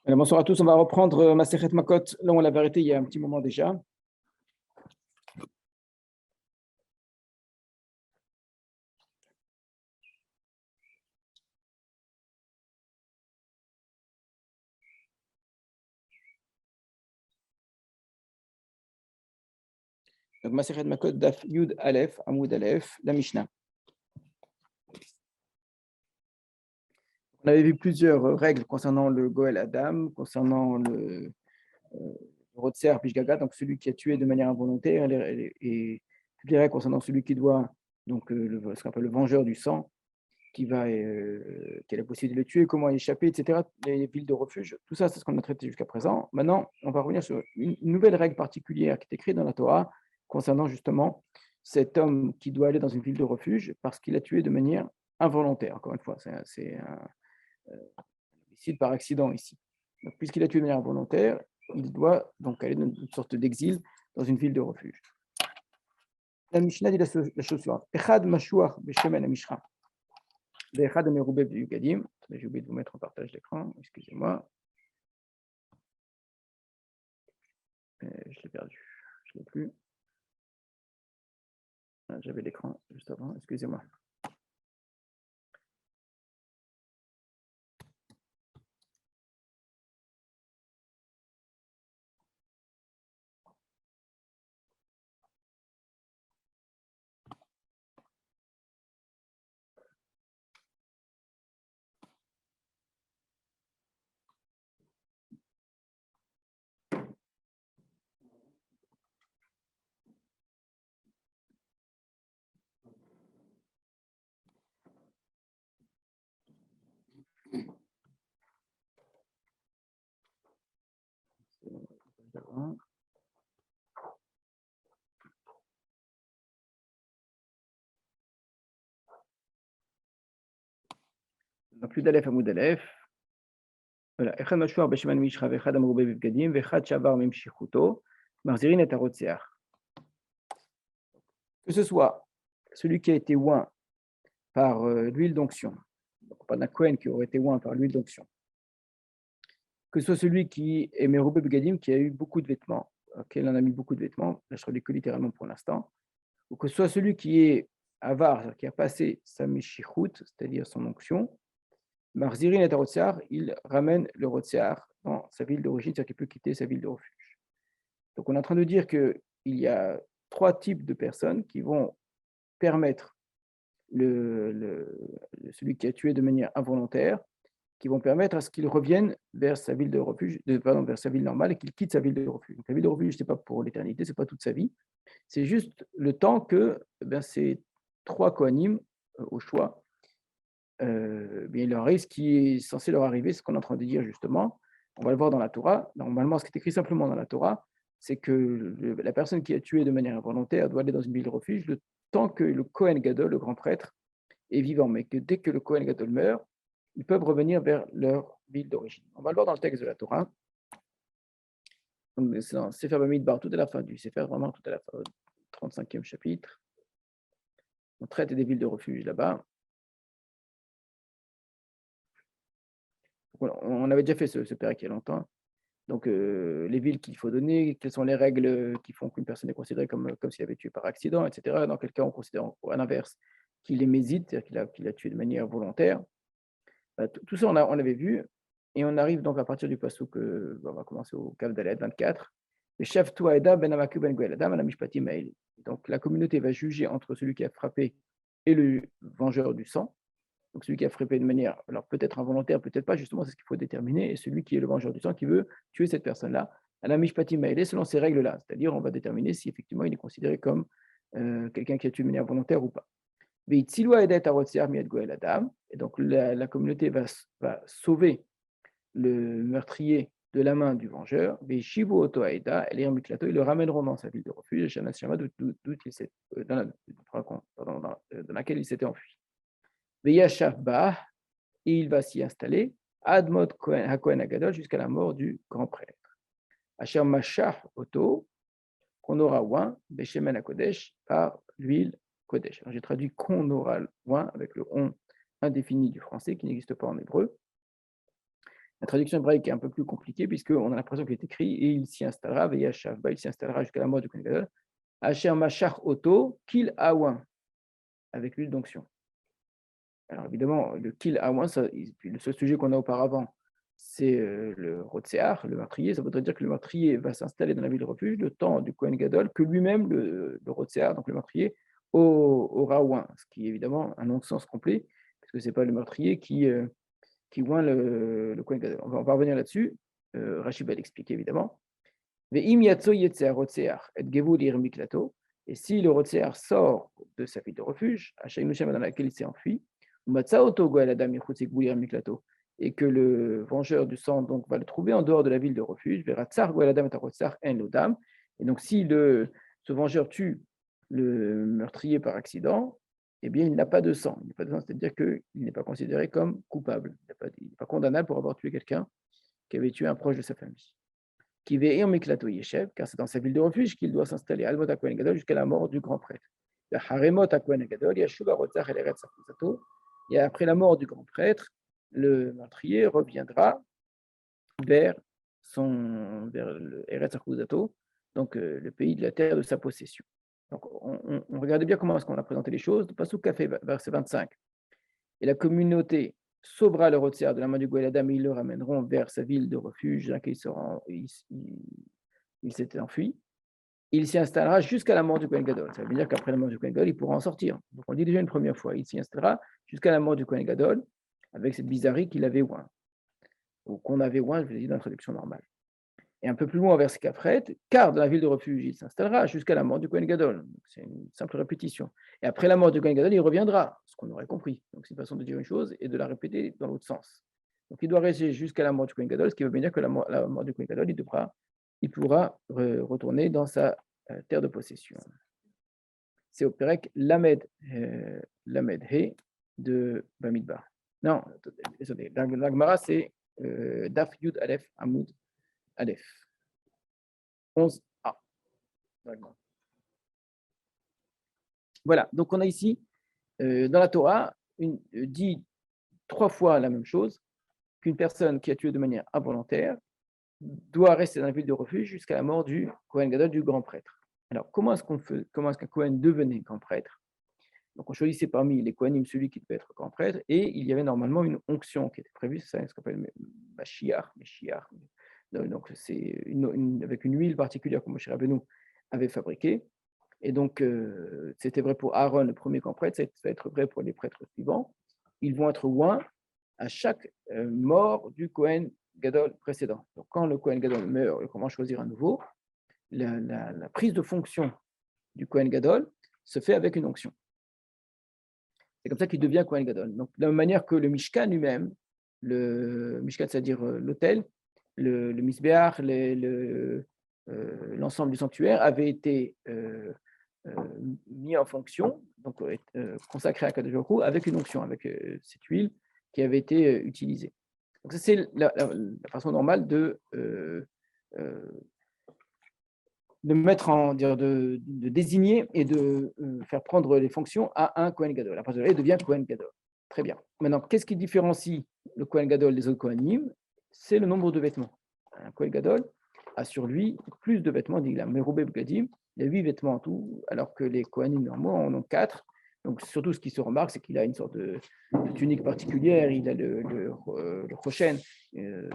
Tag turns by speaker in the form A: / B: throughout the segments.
A: Alors, bonsoir à tous, on va reprendre Masechet Makot, là où on l'avait arrêté il y a un petit moment déjà. Donc Masechet Makot, Daf Yud Aleph, Amoud Aleph, la Mishnah. On avait vu plusieurs règles concernant le Goël Adam, concernant le Rotser Pishgaga, donc celui qui a tué de manière involontaire, et toutes les règles concernant celui qui doit, donc ce qu'on appelle le vengeur du sang, qui a la possibilité de le tuer, comment y échapper, etc., les villes de refuge, tout ça, c'est ce qu'on a traité jusqu'à présent. Maintenant, on va revenir sur une nouvelle règle particulière qui est écrite dans la Torah concernant justement cet homme qui doit aller dans une ville de refuge parce qu'il a tué de manière involontaire. Encore une fois, c'est un homicide par accident ici. Donc, puisqu'il a tué de manière involontaire, il doit donc aller dans une sorte d'exil dans une ville de refuge. La Mishnah dit la chose suivante. Echad mashuach beshemen amishra. J'ai oublié de vous mettre en partage d'écran, excusez-moi. Je l'ai perdu, je ne l'ai plus. J'avais l'écran juste avant, excusez-moi. Donc, plus d'Aleph à Moud Aleph. Voilà. Echad Mashuar Besheman Mishra Vechad Amroube Bivgadim Vechad Shavar Memshichuto Marzirin et Tarotseach. Que ce soit celui qui a été oint par l'huile d'onction, pas d'un Kohen qui aurait été oint par l'huile d'onction, que ce soit celui qui est Meroube Bivgadim qui a eu beaucoup de vêtements, qu'il en a mis beaucoup de vêtements, là je traduis que littéralement pour l'instant, ou que ce soit celui qui est avare, qui a passé sa Meshichut, c'est-à-dire son onction, Marzirin et Tarotseach, il ramène le Rotseach dans sa ville d'origine, c'est-à-dire qu'il peut quitter sa ville de refuge. Donc on est en train de dire qu'il y a trois types de personnes qui vont permettre celui qui a tué de manière involontaire, qui vont permettre à ce qu'il revienne vers sa ville de refuge, vers sa ville normale et qu'il quitte sa ville de refuge. Donc la ville de refuge, ce n'est pas pour l'éternité, ce n'est pas toute sa vie, c'est juste le temps que ces trois Kohanim, au choix, il leur arrive ce qui est censé leur arriver, ce qu'on est en train de dire justement. On va le voir dans la Torah. Normalement, ce qui est écrit simplement dans la Torah, c'est que la personne qui a tué de manière involontaire doit aller dans une ville de refuge le temps que le Kohen Gadol, le grand prêtre, est vivant. Mais que dès que le Kohen Gadol meurt, ils peuvent revenir vers leur ville d'origine. On va le voir dans le texte de la Torah. C'est dans Sefer Bamidbar, tout à la fin du Sefer, vraiment tout à la fin, 35e chapitre. On traite des villes de refuge là-bas. On avait déjà fait ce père il y a longtemps. Donc, les villes qu'il faut donner, quelles sont les règles qui font qu'une personne est considérée comme s'il avait tué par accident, etc. Dans quel cas on considère à l'inverse qu'il est mésite, c'est-à-dire qu'il a tué de manière volontaire. Tout ça, on l'avait vu. Et on arrive donc à partir du passouk, on va commencer au Kav Dalet 24. Donc, la communauté va juger entre celui qui a frappé et le vengeur du sang. Donc celui qui a frappé de manière, alors peut-être involontaire, peut-être pas, justement, c'est ce qu'il faut déterminer, et celui qui est le vengeur du sang qui veut tuer cette personne-là, à la mishpatim maïlé, selon ces règles-là, c'est-à-dire on va déterminer si effectivement il est considéré comme quelqu'un qui a tué de manière volontaire ou pas. Et donc la communauté va sauver le meurtrier de la main du vengeur, et ils le ramèneront dans sa ville de refuge, dans laquelle il s'était enfui. Veyashav Bah, et il va s'y installer, Admot HaKohen Agadol, jusqu'à la mort du grand prêtre. Asher Mashach Oto, qu'on aura oint, Beshemen HaKodesh, par l'huile Kodesh. Alors j'ai traduit qu'on aura oint avec le on indéfini du français qui n'existe pas en hébreu. La traduction hébraïque est un peu plus compliquée, puisqu'on a l'impression qu'il est écrit et il s'y installera, Veyashav, il s'y installera jusqu'à la mort du Kohen Gadol, Asher Mashach Oto, Kil Awan, avec l'huile d'onction. Alors évidemment, le Kil Awan, le seul sujet qu'on a auparavant, c'est le Rotsear, le meurtrier. Ça voudrait dire que le meurtrier va s'installer dans la ville de refuge le temps du Kohen Gadol, que lui-même, le Rotsear, donc le meurtrier, aura oint, ce qui est évidemment un non-sens complet, parce que ce n'est pas le meurtrier qui oint le Kohen Gadol. On va revenir là-dessus. Rachid va l'expliquer évidemment. Et si le Rotsear sort de sa ville de refuge, dans laquelle il s'est enfui, et que le vengeur du sang donc, va le trouver en dehors de la ville de refuge, et donc si ce vengeur tue le meurtrier par accident, eh bien il n'a pas de sang. Il n'a pas de sang, c'est-à-dire qu'il n'est pas considéré comme coupable. Il n'est pas condamnable pour avoir tué quelqu'un qui avait tué un proche de sa famille. Qui veille en Miklato Yeshev, car c'est dans sa ville de refuge qu'il doit s'installer Almot à Kohen Gadol jusqu'à la mort du grand prêtre. Haremot à Kohen Gadol, Yashuba Rotzach et Eretz Akuzato. Et après la mort du grand prêtre, le meurtrier reviendra vers le Eretz Akuzato, donc le pays de la terre de sa possession. Donc on regardait bien comment est-ce qu'on a présenté les choses. Pasuk Café, verset 25. Et la communauté sauvera le Rotsear de la main du Goël Adam et ils le ramèneront vers sa ville de refuge, là qu'il il s'était enfui. Il s'y installera jusqu'à la mort du Kohen Gadol. Ça veut dire qu'après la mort du Kohen Gadol, il pourra en sortir. Donc on le dit déjà une première fois. Il s'y installera jusqu'à la mort du Kohen Gadol avec cette bizarrerie qu'il avait oint, ou qu'on avait oint, je vous ai dit dans l'introduction normale. Et un peu plus loin, verset Kafret, car dans la ville de refuge, il s'installera jusqu'à la mort du Kohen Gadol. C'est une simple répétition. Et après la mort du Kohen Gadol, il reviendra, ce qu'on aurait compris. Donc c'est une façon de dire une chose et de la répéter dans l'autre sens. Donc il doit rester jusqu'à la mort du Kohen Gadol, ce qui veut bien dire que la mort du Kohen Gadol, il pourra retourner dans sa terre de possession. C'est au Perek Lamed He de Bamidbar. Non, désolé, l'Agmara c'est Daf Yud Aleph Amoud Aleph. 11a. Voilà, donc on a ici, dans la Torah, dit 3 fois la même chose, qu'une personne qui a tué de manière involontaire doit rester dans la ville de refuge jusqu'à la mort du Kohen Gadol, du grand prêtre. Alors, comment est-ce qu'un Kohen devenait grand prêtre? Donc, on choisissait parmi les Kohanim celui qui devait être grand prêtre, et il y avait normalement une onction qui était prévue, c'est ce qu'on appelle Mashiach. Donc, c'est avec une huile particulière que Moshe Rabbeinu avait fabriquée. Et donc, c'était vrai pour Aaron, le premier grand prêtre, ça va être vrai pour les prêtres suivants. Ils vont être oints à chaque mort du Kohen Gadol précédent. Donc, quand le Kohen Gadol meurt et qu'on va choisir un nouveau, la prise de fonction du Kohen Gadol se fait avec une onction. C'est comme ça qu'il devient Kohen Gadol. Donc, de la même manière que le Mishkan lui-même, le Mishkan, c'est-à-dire l'autel, le Misbéach, l'ensemble du sanctuaire avait été mis en fonction, donc consacré à Kadosh Baruch Hu, avec une onction, avec cette huile qui avait été utilisée. Donc, ça, c'est la façon normale de mettre de désigner et de faire prendre les fonctions à un Kohen Gadol. À partir de là, il devient Kohen Gadol. Très bien. Maintenant, qu'est-ce qui différencie le Kohen Gadol des autres Kohanim? C'est le nombre de vêtements. Un Kohen Gadol a sur lui plus de vêtements, dit la Meroubé Bgadim, il y a 8 vêtements en tout, alors que les Kohanim normaux en ont 4. Donc, surtout, ce qui se remarque, c'est qu'il a une sorte de tunique particulière, il a le rochen, une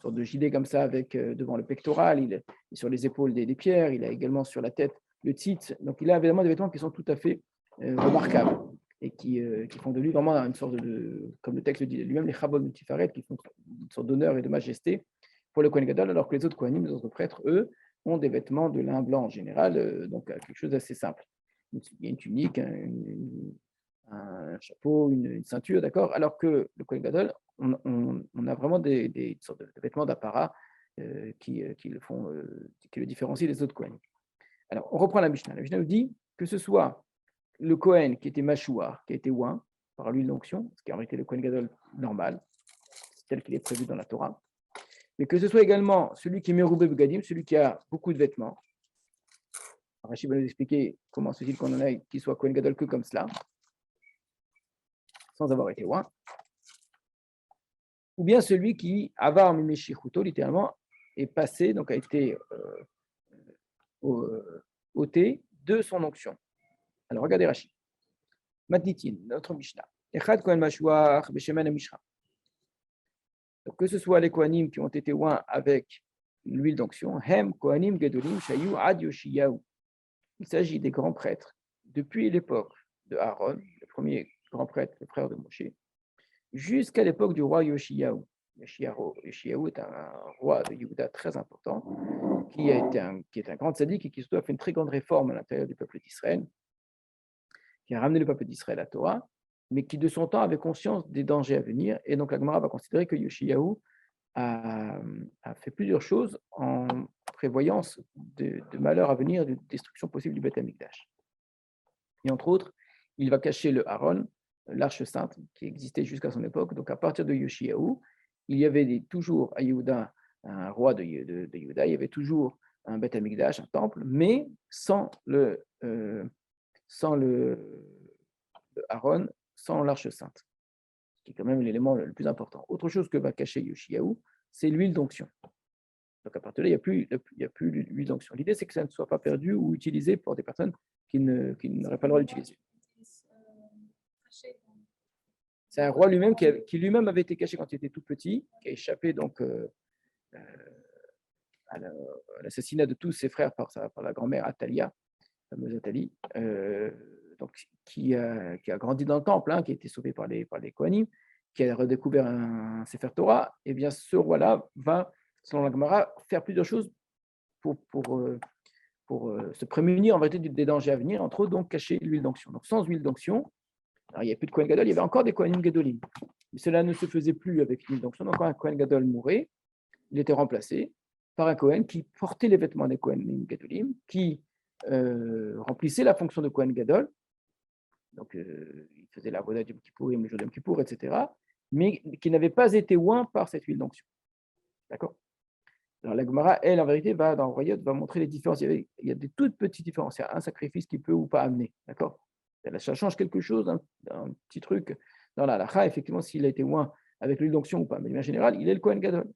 A: sorte de gilet comme ça, avec devant le pectoral, il est sur les épaules des pierres, il a également sur la tête le tzitz. Donc, il a évidemment des vêtements qui sont tout à fait remarquables et qui font de lui vraiment une sorte de, comme le texte le dit lui-même, les chabot multifaret, qui font une sorte d'honneur et de majesté pour le Kohen Gadol, alors que les autres Kohanim, les autres prêtres, eux, ont des vêtements de lin blanc en général, donc quelque chose d'assez simple. Il y a une tunique, un chapeau, une ceinture, d'accord? Alors que le Kohen Gadol, on a vraiment des sortes de vêtements d'apparat qui le différencient des autres Kohanim. Alors, on reprend la Mishnah. La Mishnah nous dit que ce soit le Kohen qui était Mashouar, qui a été oint par l'huile d'onction, ce qui a été le Kohen Gadol normal, tel qu'il est prévu dans la Torah, mais que ce soit également celui qui est Meroubé Begadim, celui qui a beaucoup de vêtements. Rachid va nous expliquer comment se dit qu'on en a qui soit Kohen Gadol que comme cela, sans avoir été oint. ou bien celui qui, avar mimeshichuto, littéralement, est passé, donc a été ôté de son onction. Alors, regardez Rachid. Matnitin, notre Mishnah. Echad Kohen Mashuach, Beshemen Mishra. Donc, que ce soit les Kohanim qui ont été oints avec l'huile d'onction, Hem Kohanim Gedolim Shayu Ad Yoshiyahu. Il s'agit des grands prêtres depuis l'époque de Aaron, le premier grand prêtre, le frère de Moshe, jusqu'à l'époque du roi Yoshiyahu. Yoshiyahu est un roi de Yehuda très important, qui est un grand tzaddik et qui surtout a fait une très grande réforme à l'intérieur du peuple d'Israël, qui a ramené le peuple d'Israël à la Torah, mais qui de son temps avait conscience des dangers à venir. Et donc la Gemara va considérer que Yoshiyahu a fait plusieurs choses en prévoyance de malheurs à venir, de destruction possible du Beth Amikdash. Et entre autres, il va cacher le Aaron, l'arche sainte, qui existait jusqu'à son époque. Donc à partir de Yoshiyahu, il y avait toujours à Yehuda, un roi de Yehuda, il y avait toujours un Beth Amikdash, un temple, mais sans le Aaron, sans l'arche sainte, qui est quand même l'élément le plus important. Autre chose que va cacher Yoshiyahu, c'est l'huile d'onction. Donc à partir de là, il n'y a plus l'huile d'onction. L'idée, c'est que ça ne soit pas perdu ou utilisé pour des personnes qui n'auraient pas le droit d'utiliser. C'est un roi lui-même qui lui-même avait été caché quand il était tout petit, qui a échappé donc à l'assassinat de tous ses frères par la grand-mère Athalia, la fameuse Athalie, donc, qui a grandi dans le temple, qui a été sauvé par les Kohanim, qui a redécouvert un Sefer Torah. Et bien ce roi-là va, selon la Gemara, faire plusieurs choses pour se prémunir en vérité des dangers à venir, entre autres donc cacher l'huile d'onction. Donc sans huile d'onction, alors, il n'y a plus de Kohen Gadol, il y avait encore des Kohanim Gadolim. Mais cela ne se faisait plus avec l'huile d'onction. Donc quand un Kohen Gadol mourait, il était remplacé par un Kohen qui portait les vêtements des Kohanim Gadolim, qui remplissait la fonction de Kohen Gadol. Donc il faisait la voda du Kippourim, le jour de Kippour, etc. Mais qui n'avait pas été oint par cette huile d'onction. D'accord? Alors la Gemara, elle, en vérité, dans Royot, va montrer les différences. Il y a des toutes petites différences. Il y a un sacrifice qui peut ou pas amener. D'accord? Ça change quelque chose, un petit truc. Dans la halakha, effectivement, s'il a été oint avec l'huile d'onction ou pas. Mais en général, il est le Kohen Gadol.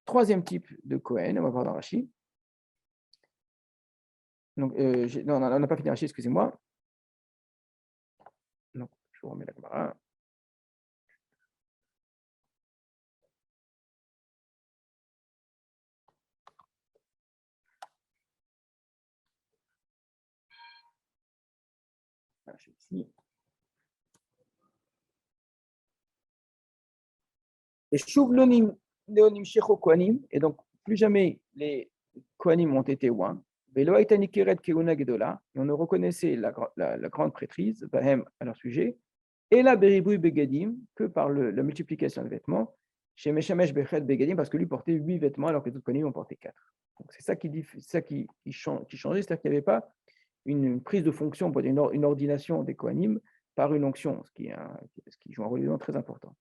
A: Troisième type de Kohen, on va voir dans Rashi. Donc, non, on n'a pas fini Rashi, excusez-moi. Donc, je vous remets la Gemara. Ici. Et Shuv Leonim Shecho Kohanim, et donc plus jamais les Kohanim ont été oints. Et on ne reconnaissait la grande prêtrise, Bahem, à leur sujet, et la Beribui Begadim, que par la multiplication des vêtements, chez Meshamesh Bechet Begadim, parce que lui portait 8 vêtements alors que les autres Kohanim en portaient 4. Donc c'est ça qui changeait, c'est-à-dire qu'il n'y avait pas une prise de fonction, pour une ordination des Kohanim par une onction, ce qui joue un rôle très important.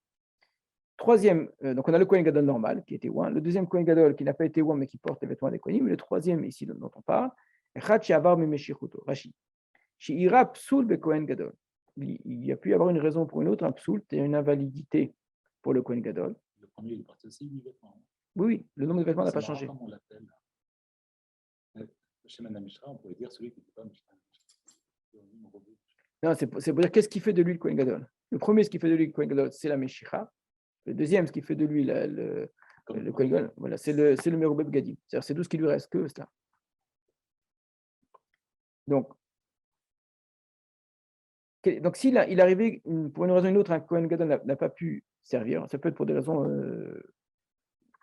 A: Troisième, donc on a le Kohen Gadol normal qui était oint, le deuxième Kohen Gadol qui n'a pas été oint mais qui porte les vêtements des Kohanim, le troisième ici dont on parle, Rashi. She'ira psoul be Kohen Gadol. Il y a pu y avoir une raison pour une autre, un psoul, c'est une invalidité pour le Kohen Gadol.
B: Le premier, il portait aussi 8 vêtements.
A: Oui, le nombre de vêtements n'a pas changé.
B: Comment on l'appelle? Chez Madame Mishra, on pourrait dire celui qui n'était pas Mishra.
A: Non, c'est pour dire qu'est-ce qui fait de lui le Kohen Gadol. Le premier, ce qui fait de lui le Kohen Gadol, c'est la Meshicha. Le deuxième, ce qui fait de lui le Kohen Gadol, voilà, c'est le Merubah Begadim. C'est-à-dire c'est tout ce qui lui reste que cela. Donc s'il arrivait, pour une raison ou une autre, un Kohen Gadol n'a pas pu servir, ça peut être pour des raisons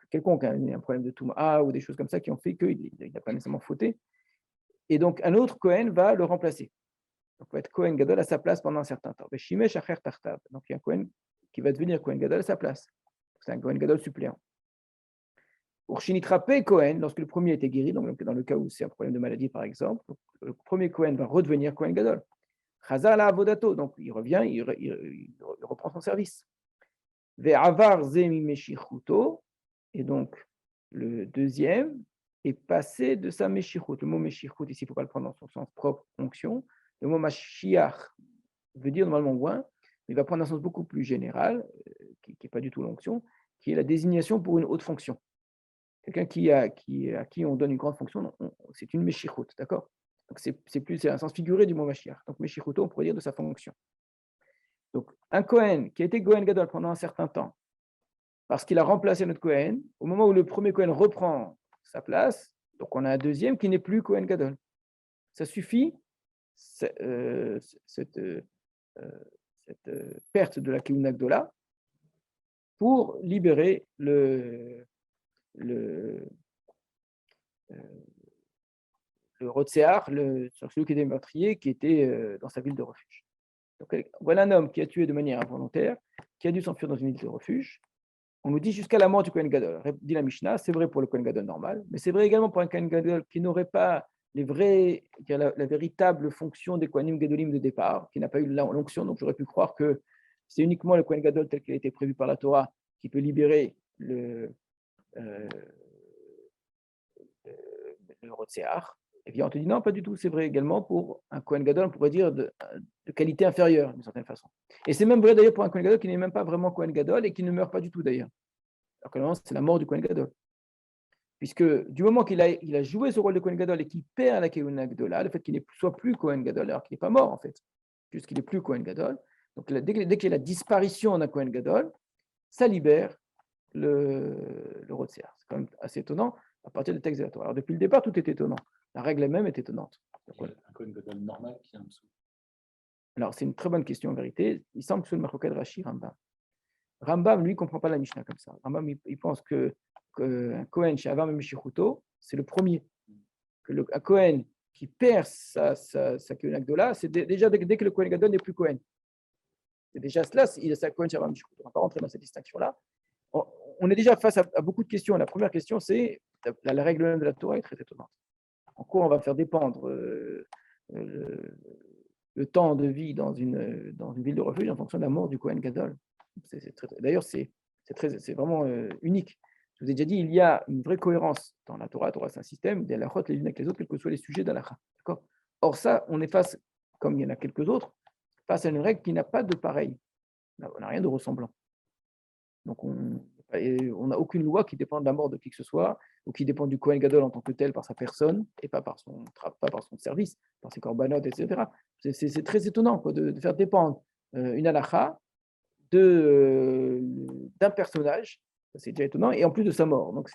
A: quelconques, un problème de Touma ou des choses comme ça qui ont fait qu'il n'a pas nécessairement fauté. Et donc un autre Kohen va le remplacer. Donc va être Kohen Gadol à sa place pendant un certain temps. Donc il y a un Kohen qui va devenir Kohen Gadol à sa place. C'est un Kohen Gadol suppléant. Pour Shinitrape Kohen, lorsque le premier était guéri, donc dans le cas où c'est un problème de maladie par exemple, le premier Kohen va redevenir Kohen Gadol. Chazar la avodato, donc il revient, il reprend son service. Ve'avar zemi meshichuto, et donc le deuxième est passé de sa meshichut. Le mot meshichut ici, il ne faut pas le prendre dans son sens propre, onction. Le mot mashiach veut dire normalement oint, mais il va prendre un sens beaucoup plus général, qui n'est pas du tout l'onction, qui est la désignation pour une haute fonction. Quelqu'un à qui on donne une grande fonction, c'est une Meshichut, d'accord? Donc c'est un sens figuré du mot Mashiach. Donc Meshichuto, on pourrait dire de sa fonction. Donc un Kohen qui a été Kohen Gadol pendant un certain temps, parce qu'il a remplacé notre Kohen, au moment où le premier Kohen reprend sa place, donc on a un deuxième qui n'est plus Kohen Gadol. Ça suffit, cette perte de la Kehuna Gdola, pour libérer le Rotséar, celui qui était meurtrier, qui était dans sa ville de refuge. Donc, voilà un homme qui a tué de manière involontaire, qui a dû s'enfuir dans une ville de refuge. On nous dit jusqu'à la mort du Kohen Gadol. Dit la Mishnah, c'est vrai pour le Kohen Gadol normal, mais c'est vrai également pour un Kohen Gadol qui n'aurait pas la véritable fonction des Kohanim Gadolim de départ, qui n'a pas eu l'onction. Donc j'aurais pu croire que c'est uniquement le Kohen Gadol tel qu'il a été prévu par la Torah qui peut libérer le Rotséar. Et bien on te dit non, pas du tout. C'est vrai également pour un Kohen Gadol, on pourrait dire de qualité inférieure d'une certaine façon. Et c'est même vrai d'ailleurs pour un Kohen Gadol qui n'est même pas vraiment Kohen Gadol et qui ne meurt pas du tout d'ailleurs. Alors que normalement, c'est la mort du Kohen Gadol. Puisque du moment qu'il a joué ce rôle de Kohen Gadol et qu'il perd la Kehuna Gdola, le fait qu'il ne soit plus Kohen Gadol, alors qu'il n'est pas mort en fait, puisqu'il n'est plus Kohen Gadol, donc dès qu'il y a la disparition d'un Kohen Gadol, ça libère le Rotséar. C'est quand même assez étonnant à partir du texte de la Torah. Alors depuis le départ, tout est étonnant. La règle elle-même est étonnante.
B: Donc, un Kohen Gadol normal qui est en dessous.
A: Alors c'est une très bonne question en vérité. Il semble que c'est le Machoket Rashi Rambam. Rambam, lui, ne comprend pas la Mishnah comme ça. Rambam, il pense qu'un Kohen chez Avam et Meshichuto, c'est le premier. Un Kohen qui perd sa Kehuna Gdola, c'est déjà dès que le Kohen Gadol n'est plus Kohen. C'est déjà cela, il a sa Kohen chez Avam et Meshichuto. On ne va pas rentrer dans cette distinction-là. On est déjà face à beaucoup de questions. La première question, c'est la règle même de la Torah est très étonnante. En quoi on va faire dépendre le temps de vie dans une ville de refuge en fonction de la mort du Kohen Gadol. D'ailleurs, c'est vraiment unique. Je vous ai déjà dit, il y a une vraie cohérence dans la Torah. La Torah, c'est un système, des halachot les unes avec les autres, quels que soient les sujets d'halakha. Or, ça, on est face, comme il y en a quelques autres, face à une règle qui n'a pas de pareil. On n'a rien de ressemblant. Donc, on n'a aucune loi qui dépend de la mort de qui que ce soit, ou qui dépend du Kohen Gadol en tant que tel par sa personne, et pas par son service, par ses corbanotes, etc. C'est très étonnant de faire dépendre une halakha d'un personnage, c'est déjà étonnant, et en plus de sa mort. Donc,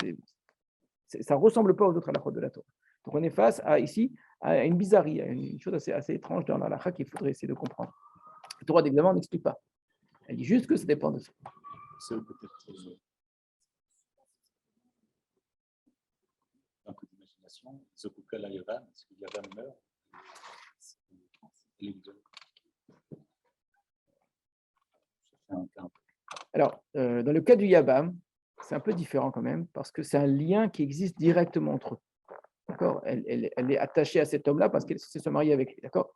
A: ça ne ressemble pas aux autres halakhot de la Torah. Donc, on est face ici à une bizarrerie, à une chose assez étrange dans l'halakha qu'il faudrait essayer de comprendre. La Torah, évidemment, n'explique pas. Elle dit juste que ça dépend de ça.
B: C'est peut-être un coup d'imagination. Zokuka la Yavam, parce que Yavam meurt.
A: Alors, dans le cas du Yabam, c'est un peu différent quand même, parce que c'est un lien qui existe directement entre eux. D'accord ? Elle est attachée à cet homme-là parce qu'elle est censée se marier avec lui. D'accord ?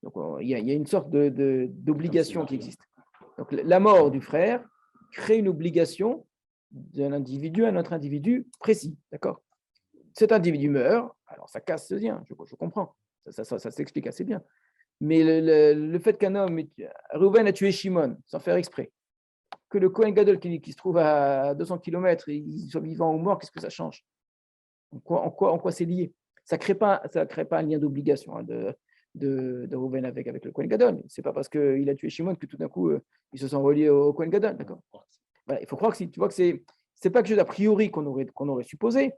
A: Donc, il y a une sorte d'obligation qui existe. Donc, la mort du frère crée une obligation d'un individu à un autre individu précis. D'accord ? Cet individu meurt, alors ça casse ce lien, je comprends. Ça s'explique assez bien. Mais le fait qu'un homme, Reuven a tué Shimon sans faire exprès, que le Kohen Gadol qui se trouve à 200 km, il soit vivant ou mort, qu'est-ce que ça change ? En quoi c'est lié ? Ça ne crée pas un lien d'obligation de Reuven avec le Kohen Gadol. Ce n'est pas parce qu'il a tué Shimon que tout d'un coup, ils se sont reliés au Kohen Gadol. D'accord ? Voilà, il faut croire que tu vois que ce n'est pas quelque chose d'a priori qu'on aurait supposé.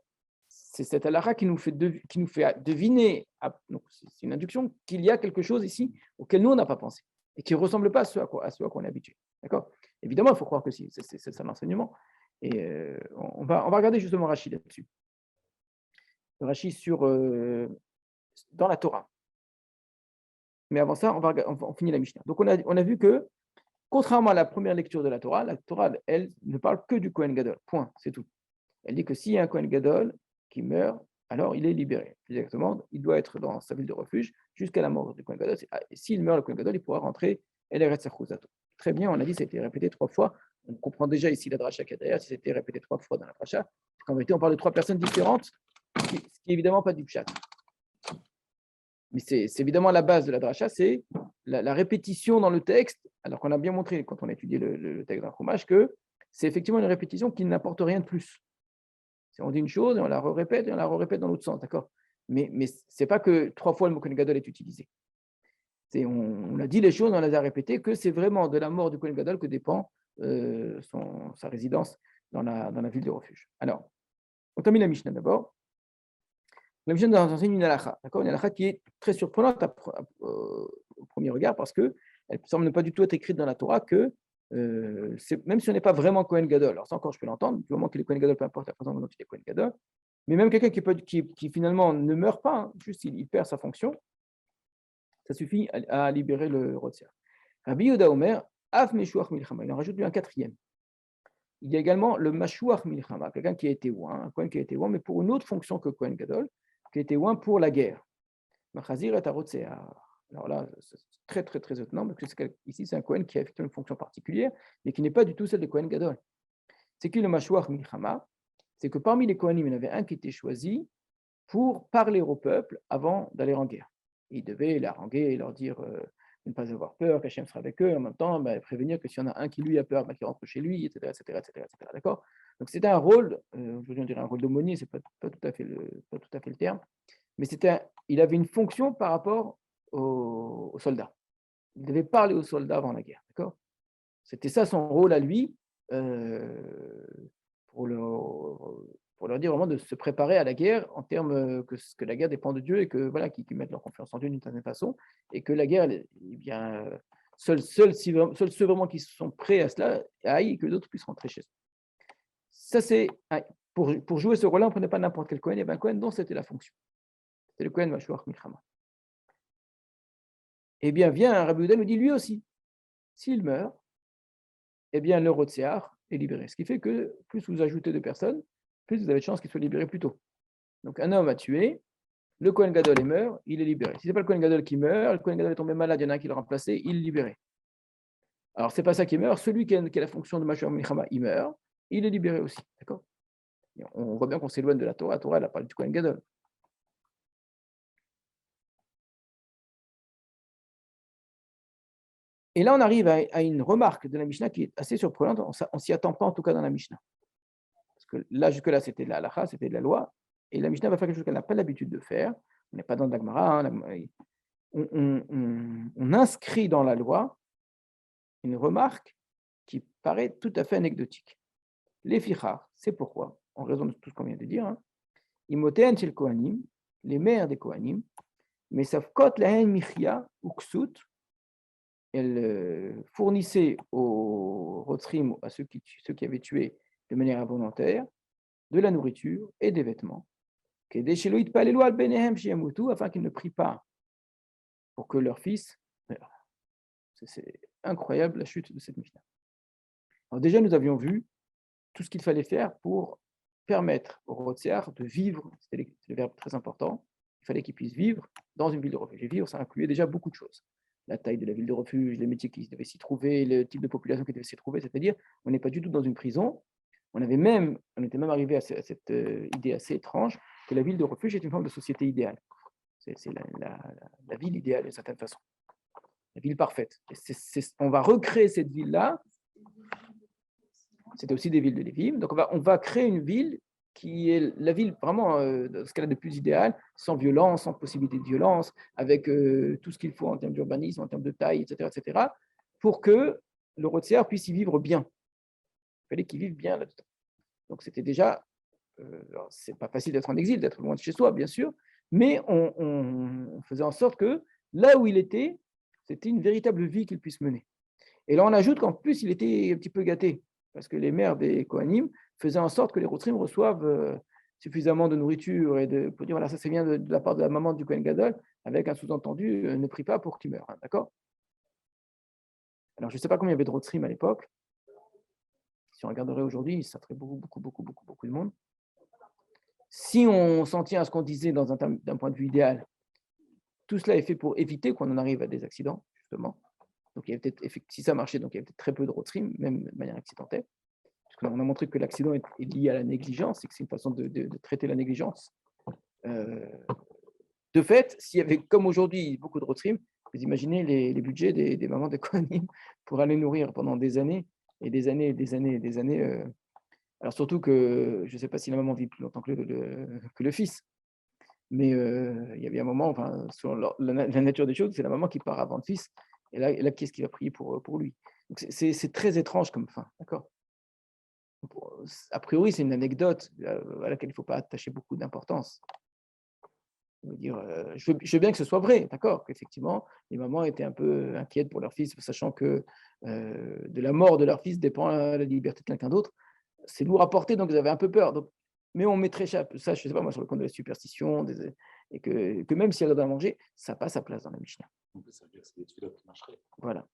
A: C'est cette halakha qui nous fait deviner, c'est une induction, qu'il y a quelque chose ici auquel nous, on n'a pas pensé et qui ne ressemble pas à ce à quoi on est habitué. D'accord ? Évidemment, il faut croire que si, c'est ça l'enseignement. Et on va regarder justement Rashi là-dessus. Rashi dans la Torah. Mais avant ça, on finit la Mishnah. Donc, on a vu que, contrairement à la première lecture de la Torah, elle, ne parle que du Kohen Gadol. Point, c'est tout. Elle dit que s'il y a un Kohen Gadol qui meurt, alors il est libéré. Exactement, il doit être dans sa ville de refuge jusqu'à la mort du Kohen Gadol. Et s'il meurt, le Kohen Gadol, il pourra rentrer et les restes Très bien, on a dit que ça a été répété 3 fois. On comprend déjà ici la dracha qu'il y a derrière, si c'était répété 3 fois dans la dracha. En vérité, on parle de 3 personnes différentes, ce qui n'est évidemment pas du pshat. Mais c'est évidemment la base de la dracha, c'est la répétition dans le texte, alors qu'on a bien montré quand on a étudié le texte d'un fromage, que c'est effectivement une répétition qui n'apporte rien de plus. On dit une chose et on la répète et on la répète dans l'autre sens, d'accord? Mais ce n'est pas que 3 fois le mot Kohen Gadol est utilisé. On a dit les choses, on les a répétées, que c'est vraiment de la mort du Kohen Gadol que dépend sa résidence dans la ville de refuge. Alors, on termine la Mishnah d'abord. La Mishnah nous enseigne une halakha, d'accord? Une halakha qui est très surprenante au premier regard parce qu'elle semble ne pas du tout être écrite dans la Torah que même si on n'est pas vraiment Kohen Gadol, alors ça encore je peux l'entendre, du moment qu'il est Kohen Gadol, peu importe la façon dont il est Kohen Gadol, mais même quelqu'un qui finalement ne meurt pas, hein, juste il perd sa fonction, ça suffit à libérer le Rotzer. Rabbi Yehuda Omer, Av Meshuach Milchama, il en rajoute lui un quatrième. Il y a également le Mashuach Milchama, quelqu'un qui a été oint, un Kohen qui a été oint, mais pour une autre fonction que Kohen Gadol, qui a été oint pour la guerre. Machazir et Arotzer. Alors là, c'est très, très, très étonnant, parce que ici, c'est un Kohen qui a effectivement une fonction particulière, mais qui n'est pas du tout celle de Kohen Gadol. C'est qui le Mashuach Milchama? C'est que parmi les Kohanim, il y en avait un qui était choisi pour parler au peuple avant d'aller en guerre. Il devait les haranguer et leur dire de ne pas avoir peur, qu'Hachem sera avec eux, et en même temps prévenir que s'il y en a un qui lui a peur, qu'il rentre chez lui, etc. etc., etc., etc. D'accord? Donc c'était un rôle, aujourd'hui on dirait un rôle d'aumônier, ce n'est pas tout à fait le terme, mais il avait une fonction par rapport aux soldats. Il devait parler aux soldats avant la guerre. D'accord? C'était ça son rôle à lui, pour leur dire vraiment de se préparer à la guerre en termes que la guerre dépend de Dieu et que voilà, qu'ils mettent leur confiance en Dieu d'une certaine façon, et que la guerre, bien, seuls ceux vraiment qui sont prêts à cela aillent et que d'autres puissent rentrer chez eux. Ça, c'est pour jouer ce rôle-là, on ne prenait pas n'importe quel Kohen, il y avait un Kohen dont c'était la fonction. C'était le Kohen Mashuach Milchama. Eh bien, vient Rabbi Yehuda nous dit lui aussi, s'il meurt, eh bien, le Rotsear est libéré. Ce qui fait que plus vous ajoutez de personnes, plus vous avez de chances qu'il soit libéré plus tôt. Donc, un homme a tué, le Kohen Gadol meurt, il est libéré. Si ce n'est pas le Kohen Gadol qui meurt, le Kohen Gadol est tombé malade, il y en a un qui l'a remplacé, il est libéré. Alors, ce n'est pas ça qui meurt, celui qui a la fonction de Mashuach Milchama, il meurt, il est libéré aussi. D'accord? On voit bien qu'on s'éloigne de la Torah. La Torah, elle a parlé du Kohen Gadol. Et là, on arrive à une remarque de la Mishnah qui est assez surprenante. On ne s'y attend pas, en tout cas, dans la Mishnah. Parce que là, jusque-là, c'était de la halakha, c'était de la loi. Et la Mishnah va faire quelque chose qu'elle n'a pas l'habitude de faire. On n'est pas dans l'Agmara. On inscrit dans la loi une remarque qui paraît tout à fait anecdotique. Les fichar, c'est pourquoi, en raison de tout ce qu'on vient de dire, Imoten chez le Kohanim, les mères des Kohanim, mais savkot lahen michya ou ksut, elles fournissaient aux Rotzrim, à ceux qui avaient tué de manière involontaire, de la nourriture et des vêtements, afin qu'ils ne prient pas pour que leur fils meure. C'est incroyable la chute de cette Mishnah. Alors déjà, nous avions vu tout ce qu'il fallait faire pour permettre aux Rotsear de vivre, c'était le verbe très important, il fallait qu'ils puissent vivre dans une ville de refuge. Et vivre, ça incluait déjà beaucoup de choses. La taille de la ville de refuge, les métiers qui devaient s'y trouver, le type de population qui devait s'y trouver, c'est-à-dire on n'est pas du tout dans une prison. On était même arrivé à cette idée assez étrange que la ville de refuge est une forme de société idéale. C'est la ville idéale d'une certaine façon, la ville parfaite. On va recréer cette ville-là. C'était aussi des villes de Lévim. Donc on va créer une ville qui est la ville vraiment, ce qu'elle a de plus idéal, sans violence, sans possibilité de violence, avec tout ce qu'il faut en termes d'urbanisme, en termes de taille, etc., pour que le Rotsear puisse y vivre bien. Il fallait qu'il vive bien là-dedans. Donc c'était déjà, c'est pas facile d'être en exil, d'être loin de chez soi, bien sûr, mais on faisait en sorte que là où il était, c'était une véritable vie qu'il puisse mener. Et là, on ajoute qu'en plus, il était un petit peu gâté, parce que les mères des Kohanim faisaient en sorte que les Rotzrim reçoivent suffisamment de nourriture pour dire, voilà, ça vient de la part de la maman du Kohen Gadol, avec un sous-entendu, ne prie pas pour qu'il meure, hein, d'accord? Alors, je ne sais pas combien il y avait de Rotzrim à l'époque. Si on regarderait aujourd'hui, ça ferait beaucoup de monde. Si on s'en tient à ce qu'on disait d'un point de vue idéal, tout cela est fait pour éviter qu'on en arrive à des accidents, justement. Donc, il y avait peut-être, si ça marchait, donc il y avait peut-être très peu de Rotzrim, même de manière accidentelle. Parce qu'on a montré que l'accident est lié à la négligence et que c'est une façon de traiter la négligence. De fait, s'il y avait, comme aujourd'hui, beaucoup de Rotzrim, Vous imaginez les budgets des mamans de Kohanim pour aller nourrir pendant des années et des années et des années et des années. Alors surtout que je ne sais pas si la maman vit plus longtemps que le fils, mais il y avait un moment, enfin, sur la nature des choses, c'est la maman qui part avant le fils. Et là qui est-ce qui va prier pour lui? Donc c'est très étrange comme fin, d'accord? A priori, c'est une anecdote à laquelle il ne faut pas attacher beaucoup d'importance. Je veux bien que ce soit vrai, d'accord, qu'effectivement, les mamans étaient un peu inquiètes pour leur fils, sachant que de la mort de leur fils dépend la liberté de quelqu'un d'autre. C'est lourd à porter, donc ils avaient un peu peur. Donc, mais on mettrait ça, je ne sais pas moi, sur le compte de la superstition, et que même si elle doit manger, ça passe sa place dans la Mishnah.
B: En plus, ça veut dire que c'est des tuiles qui marcheraient.
A: Voilà.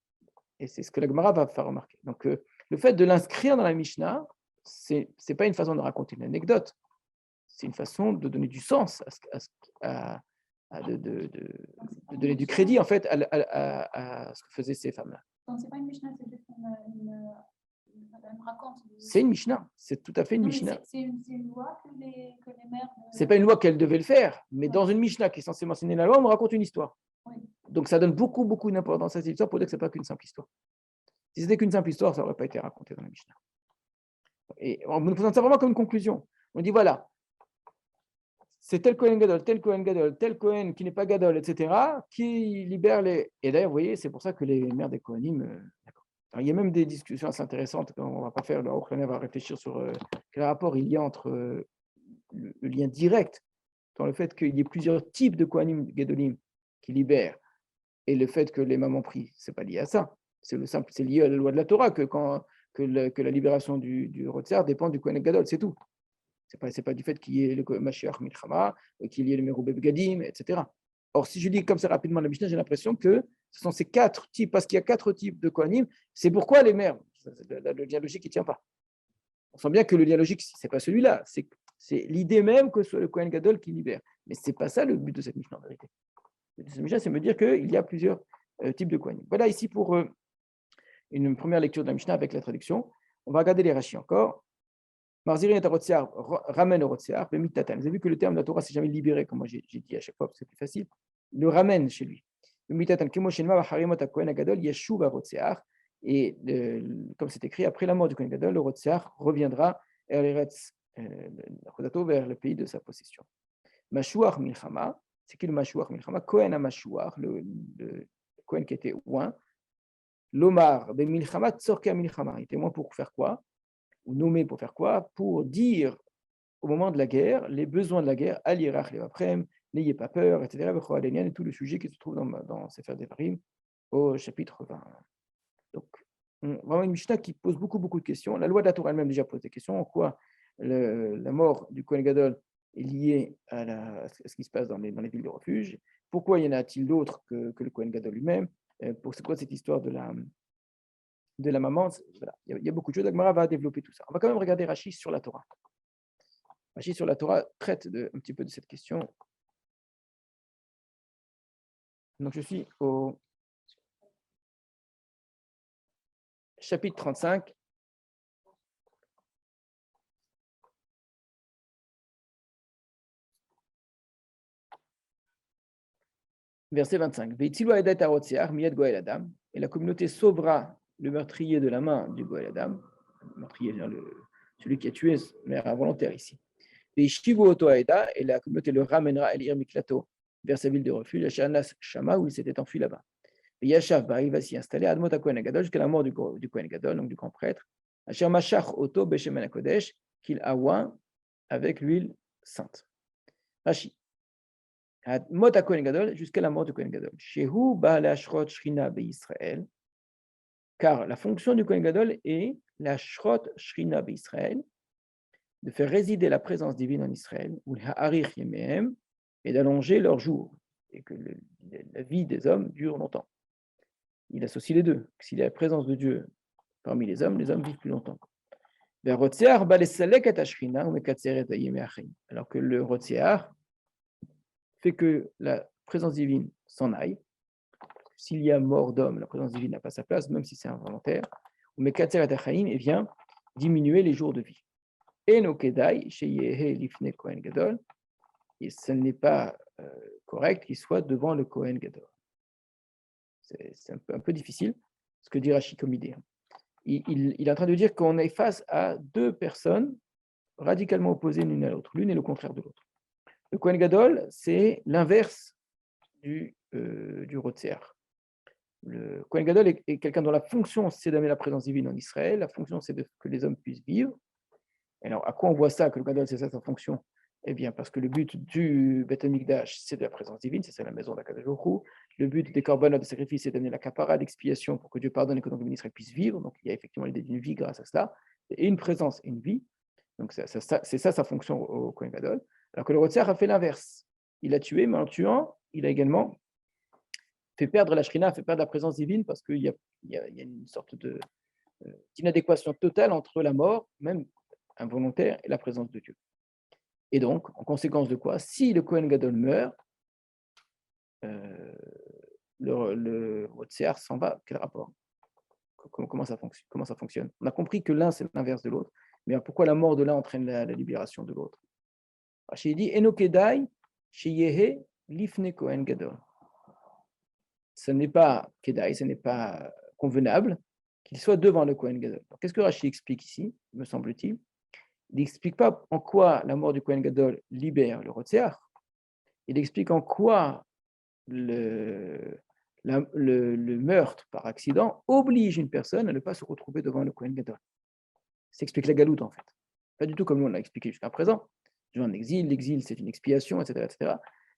A: Et c'est ce que la Gemara va faire remarquer. Donc, le fait de l'inscrire dans la Mishnah, c'est pas une façon de raconter une anecdote, c'est une façon de donner du sens de donner du crédit en fait à ce que faisaient ces femmes-là.
C: Donc, c'est pas une Mishnah, c'est juste une raconte.
A: C'est une Mishnah, c'est tout à fait une Mishnah.
C: C'est une loi que les mères.
A: C'est pas une loi qu'elles devaient le faire, mais dans une Mishnah qui est censée mentionner la loi, on me raconte une histoire.
C: Oui.
A: Donc ça donne beaucoup, beaucoup d'importance à cette histoire pour dire que ce n'est pas qu'une simple histoire. Si c'était qu'une simple histoire, ça n'aurait pas été raconté dans la Mishnah. Et on nous présente ça vraiment comme une conclusion. On dit voilà, c'est tel Kohen Gadol, tel Kohen Gadol, tel Kohen qui n'est pas Gadol, etc., qui libère les. Et d'ailleurs, vous voyez, c'est pour ça que les mères des Kohanim. D'accord. Alors, il y a même des discussions assez intéressantes. On ne va pas faire, le Aruch va réfléchir sur quel rapport il y a entre le lien direct dans le fait qu'il y ait plusieurs types de Kohanim Gadolim qui libèrent et le fait que les mamans prient. Ce n'est pas lié à ça. C'est lié à la loi de la Torah que la libération du Rotzer dépend du Kohen Gadol, c'est tout. Ce n'est pas du fait qu'il y ait le Mashiach Milchama, qu'il y ait le Meroubé Begadim, etc. Or, si je dis comme ça rapidement la Mishnah, j'ai l'impression que ce sont ces 4 types, parce qu'il y a 4 types de Kohanim, c'est pourquoi les mères, le lien logique, il ne tient pas. On sent bien que le lien logique, ce n'est pas celui-là, c'est l'idée même que ce soit le Kohen Gadol qui libère. Mais ce n'est pas ça le but de cette Mishnah, en vérité. Le but de cette Mishnah, c'est me dire qu'il y a plusieurs types de Kohanim. Voilà ici pour une première lecture de la Mishnah avec la traduction. On va regarder les rachis encore. Marzirin et Arotziar ramène le Rotziar, Vous avez vu que le terme de la Torah, c'est jamais libéré, comme moi j'ai dit à chaque fois, parce que c'est plus facile. Le ramène chez lui. Et comme c'est écrit, après la mort du Kohen Gadol, le Rotziar reviendra vers le pays de sa possession. Mashuach Milchama, c'est qui le Mashuach Milchama? Kohen Mashuach, le Kohen qui était oint. L'Omar, ben Milchama, Tzorka Milchama. Il était moins pour faire quoi? Ou nommé pour faire quoi? Pour dire au moment de la guerre les besoins de la guerre, à l'Irach, les Vaprem, n'ayez pas peur, etc. Et tout le sujet qui se trouve dans Sefer Devarim au chapitre 20. Donc, vraiment une Mishnah qui pose beaucoup, beaucoup de questions. La loi de la Torah elle-même déjà pose des questions. En quoi la mort du Kohen Gadol est liée à ce qui se passe dans les villes de refuge? Pourquoi y en a-t-il d'autres que le Kohen Gadol lui-même? C'est quoi cette histoire de la maman? Voilà. Il y a beaucoup de choses. La Gemara va développer tout ça. On va quand même regarder Rashi sur la Torah. Rashi sur la Torah traite un petit peu de cette question. Donc je suis au chapitre 35. Verset 25. Et la communauté sauvera le meurtrier de la main du Goël Adam. Le meurtrier, celui qui a tué, mais involontaire ici. Et la communauté le ramènera à l'Ir Miklato vers sa ville de refuge, à Shanas Shama, où il s'était enfui là-bas. Et Yashav, il va s'y installer à Admot Kohen Gadol jusqu'à la mort du Kohen Gadol, donc du grand prêtre. Asher Mashach Oto Beshemen Kodesh, qu'il a oint avec l'huile sainte. Rashi. Admot Kohen Gadol jusqu'à la mort du Kohen Gadol. Shehu Baal Ashrot Shrina Be'Israël. Car la fonction du Kohen Gadol est la Shrot Shrina Be'Israël, de faire résider la présence divine en Israël, ou ha'arich yemehem, et d'allonger leurs jours, et que la vie des hommes dure longtemps. Il associe les deux. S'il y a la présence de Dieu parmi les hommes vivent plus longtemps. Alors que le Rotziar fait que la présence divine s'en aille. S'il y a mort d'homme, la présence divine n'a pas sa place, même si c'est involontaire. Ou et vient diminuer les jours de vie. Et no kedai sheyehe lifne Kohen Gadol, et ce n'est pas correct qu'il soit devant le Kohen Gadol. c'est un peu difficile, ce que dit Rashi comme idée. Il est en train de dire qu'on est face à deux personnes radicalement opposées l'une à l'autre. L'une est le contraire de l'autre. Le Kohen Gadol, c'est l'inverse du Rotzer. Le Kohen Gadol est quelqu'un dont la fonction, c'est d'amener la présence divine en Israël. La fonction, c'est que les hommes puissent vivre. Alors, à quoi on voit ça, que le Gadol, c'est ça sa fonction? Eh bien, parce que le but du Beth Amikdash, c'est de la présence divine, c'est ça la maison d'Akadosh Baruch Hu. Le but des korbanot de sacrifice, c'est d'amener la kapara, l'expiation, pour que Dieu pardonne et que donc Israël puisse vivre. Donc, il y a effectivement l'idée d'une vie grâce à cela, et une présence et une vie. Donc, c'est ça sa fonction au Kohen Gadol. Alors que le Rotzer a fait l'inverse. Il a tué, mais en tuant, il a également fait perdre la Shrina, fait perdre la présence divine, parce qu'il y a une sorte d'inadéquation totale entre la mort, même involontaire, et la présence de Dieu. Et donc, en conséquence de quoi, si le Kohen Gadol meurt, le Rotzer s'en va. Quel rapport? Comment ça fonctionne? On a compris que l'un, c'est l'inverse de l'autre, mais pourquoi la mort de l'un entraîne la libération de l'autre? Rachid dit Enokedai sheyehe lifne Kohen Gadol. Ce n'est pas Kedai, ce n'est pas convenable qu'il soit devant le Kohen Gadol. Qu'est-ce que Rachid explique ici, me semble-t-il? Il n'explique pas en quoi la mort du Kohen Gadol libère le Rotzer. Il explique en quoi le meurtre par accident oblige une personne à ne pas se retrouver devant le Kohen Gadol. Ça explique la galoute, en fait. Pas du tout comme nous on l'a expliqué jusqu'à présent. Tu es en exil, l'exil c'est une expiation, etc., etc.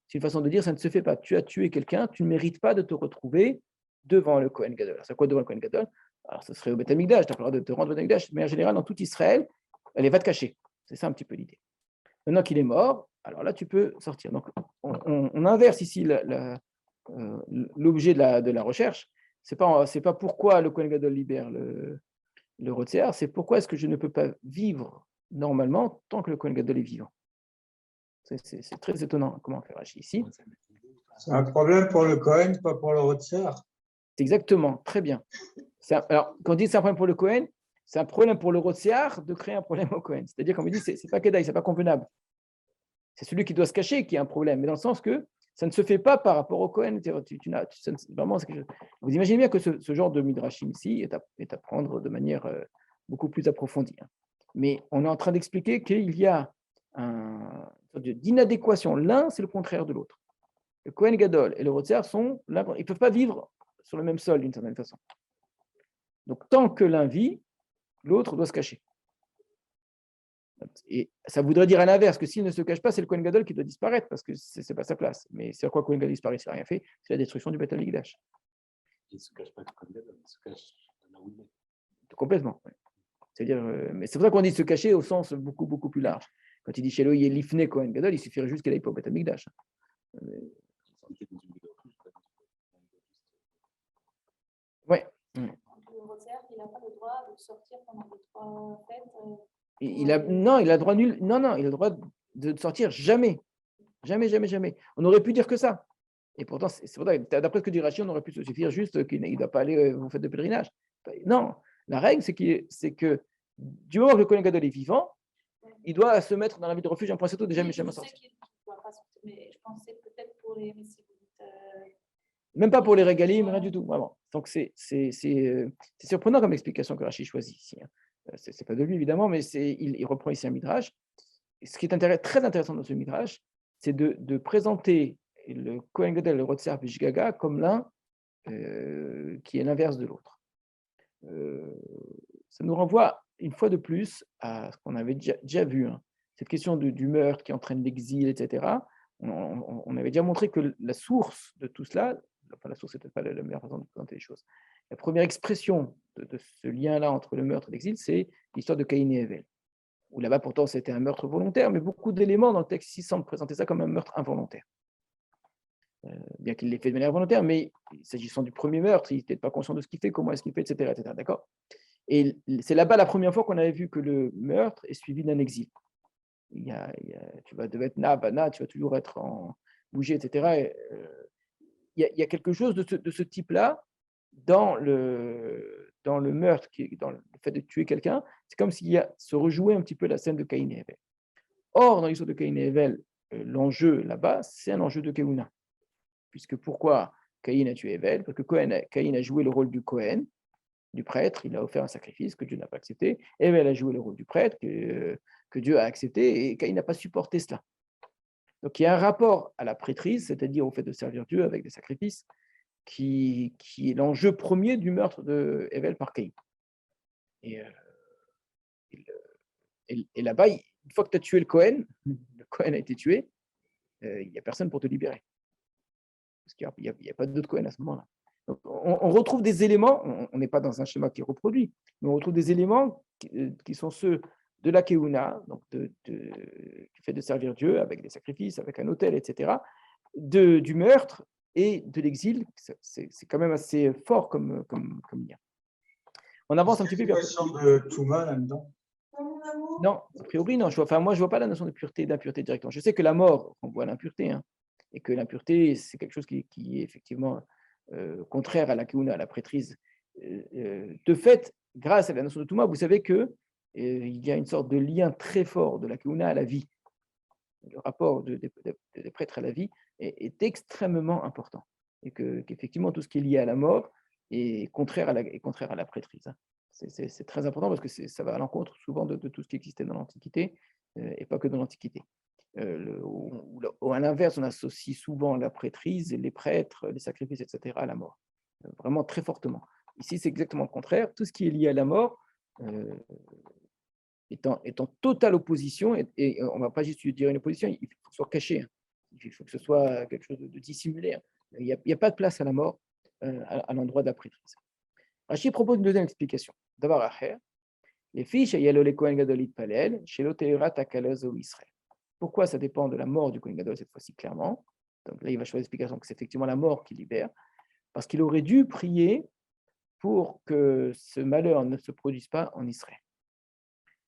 A: C'est une façon de dire ça ne se fait pas. Tu as tué quelqu'un, tu ne mérites pas de te retrouver devant le Kohen Gadol. C'est quoi devant le Kohen Gadol? Alors, ce serait au Beth Amikdash, tu as le droit de te rendre au Beth Amikdash, mais en général, dans tout Israël, elle va te cacher. C'est ça un petit peu l'idée. Maintenant qu'il est mort, alors là, tu peux sortir. Donc, on inverse ici l'objet de la recherche. Ce n'est pas pourquoi le Kohen Gadol libère le Rotzer, c'est pourquoi est-ce que je ne peux pas vivre normalement tant que le Kohen Gadol est vivant. C'est très étonnant comment faire Rashi ici.
D: C'est un problème pour le Kohen, pas pour le Rotzer.
A: C'est exactement, très bien. Alors, quand on dit que c'est un problème pour le Kohen, c'est un problème pour le Rotzer de créer un problème au Kohen. C'est-à-dire qu'on me dit c'est pas Kedai, c'est pas convenable. C'est celui qui doit se cacher qui a un problème, mais dans le sens que ça ne se fait pas par rapport au Kohen. Vraiment, vous imaginez bien que ce genre de midrashim ici est à prendre de manière beaucoup plus approfondie. Mais on est en train d'expliquer qu'il y a une sorte d'inadéquation. L'un, c'est le contraire de l'autre. Le Kohen Gadol et le Rotzer ils ne peuvent pas vivre sur le même sol d'une certaine façon. Donc, tant que l'un vit, l'autre doit se cacher. Et ça voudrait dire à l'inverse que s'il ne se cache pas, c'est le Kohen Gadol qui doit disparaître parce que ce n'est pas sa place. Mais c'est à quoi Kohen Gadol disparaît, s'il n'a rien fait, c'est la destruction du Beth Amikdash.
B: Il ne se cache pas du Kohen Gadol, il se cache là où il est.
A: Complètement. Oui. C'est-à-dire, mais c'est pour ça qu'on dit se cacher au sens beaucoup, beaucoup plus large. Quand il dit chez il est lifné Kohen Gadol, il suffirait juste qu'elle n'aille pas au Beth Amikdash. Oui.
C: Le Rotzer, il n'a pas le droit de sortir pendant les 3 fêtes.
A: Il a le droit nul. Non, il a le droit de sortir jamais. Jamais, jamais, jamais. On aurait pu dire que ça. Et pourtant, c'est vrai, d'après ce que dit Rashi, on aurait pu se suffire juste qu'il ne doit pas aller aux fêtes de pèlerinage. Non, la règle, c'est que du moment que le Kohen Gadol est vivant, il doit se mettre dans la vie de refuge, un point c'est tout, déjà méchamment sortir.
C: Mais je pensais peut-être pour les.
A: Même pas pour les régalim, rien du tout, vraiment. Donc c'est surprenant comme explication que Rashi choisit ici. Ce n'est pas de lui, évidemment, mais il reprend ici un midrash. Et ce qui est très intéressant dans ce midrash, c'est de présenter le Kohen Gadol et le Rotzer Bishgaga comme l'un qui est l'inverse de l'autre. Ça nous renvoie une fois de plus à ce qu'on avait déjà vu, cette question du meurtre qui entraîne l'exil, etc. On avait déjà montré que la source de tout cela, enfin la source, c'est peut-être pas la meilleure façon de présenter les choses. La première expression de ce lien-là entre le meurtre et l'exil, c'est l'histoire de Caïn et Hevel. Où là-bas, pourtant, c'était un meurtre volontaire, mais beaucoup d'éléments dans le texte ici semblent présenter ça comme un meurtre involontaire. Bien qu'il l'ait fait de manière volontaire, mais s'agissant du premier meurtre, il n'était pas conscient de ce qu'il fait, comment est-ce qu'il fait, etc. etc. D'accord ? Et c'est là-bas la première fois qu'on avait vu que le meurtre est suivi d'un exil. Tu vas devoir être na, tu vas toujours être en bouger, etc. Il y a quelque chose de ce type-là dans le meurtre, dans le fait de tuer quelqu'un. C'est comme s'il se rejouait un petit peu la scène de Caïn et Hevel. Or, dans l'histoire de Caïn et Hevel, l'enjeu là-bas, c'est un enjeu de Keuna. Puisque pourquoi Caïn a tué Hevel, parce que Caïn a joué le rôle du Kohen, du prêtre, il a offert un sacrifice que Dieu n'a pas accepté. Hevel a joué le rôle du prêtre que Dieu a accepté, et Caïn n'a pas supporté cela. Donc il y a un rapport à la prêtrise, c'est-à-dire au fait de servir Dieu avec des sacrifices, qui est l'enjeu premier du meurtre de Hevel par Caïn. Et, et là-bas, une fois que tu as tué le Kohen a été tué, il n'y a personne pour te libérer. Parce qu'il n'y a pas d'autre Kohen à ce moment-là. Donc, on retrouve des éléments, on n'est pas dans un schéma qui est reproduit, mais on retrouve des éléments qui sont ceux de la Keuna, donc du fait de servir Dieu avec des sacrifices, avec un autel, etc., du meurtre et de l'exil. C'est quand même assez fort comme lien. On avance un petit peu.
D: Il y a une notion de Touma là-dedans?
A: Non, a priori, non. Moi, je ne vois pas la notion de pureté, d'impureté directement. Je sais que la mort renvoie à l'impureté, hein, et que l'impureté, c'est quelque chose qui est effectivement contraire à la keuna, à la prêtrise. De fait, grâce à la notion de Touma, vous savez qu'il y a une sorte de lien très fort de la keuna à la vie. Le rapport des prêtres à la vie est extrêmement important. Et qu'effectivement, tout ce qui est lié à la mort est contraire à la prêtrise. C'est très important parce que ça va à l'encontre souvent de tout ce qui existait dans l'Antiquité, et pas que dans l'Antiquité. À l'inverse, on associe souvent la prêtrise, les prêtres, les sacrifices, etc., à la mort. Vraiment très fortement. Ici, c'est exactement le contraire. Tout ce qui est lié à la mort est en totale opposition, et on ne va pas juste dire une opposition, il faut que ce soit caché. Hein. Il faut que ce soit quelque chose de dissimulé. Hein. Il n'y a pas de place à la mort à l'endroit de la prêtrise. Rashi propose une deuxième explication. D'abord, les fiches, il y a le Kohen Gadol Itpalel, chez l'Oteira Takaloz ou Israël. Pourquoi ça dépend de la mort du Kohen Gadol cette fois-ci, clairement. Donc là, il va choisir l'explication que c'est effectivement la mort qui libère, parce qu'il aurait dû prier pour que ce malheur ne se produise pas en Israël.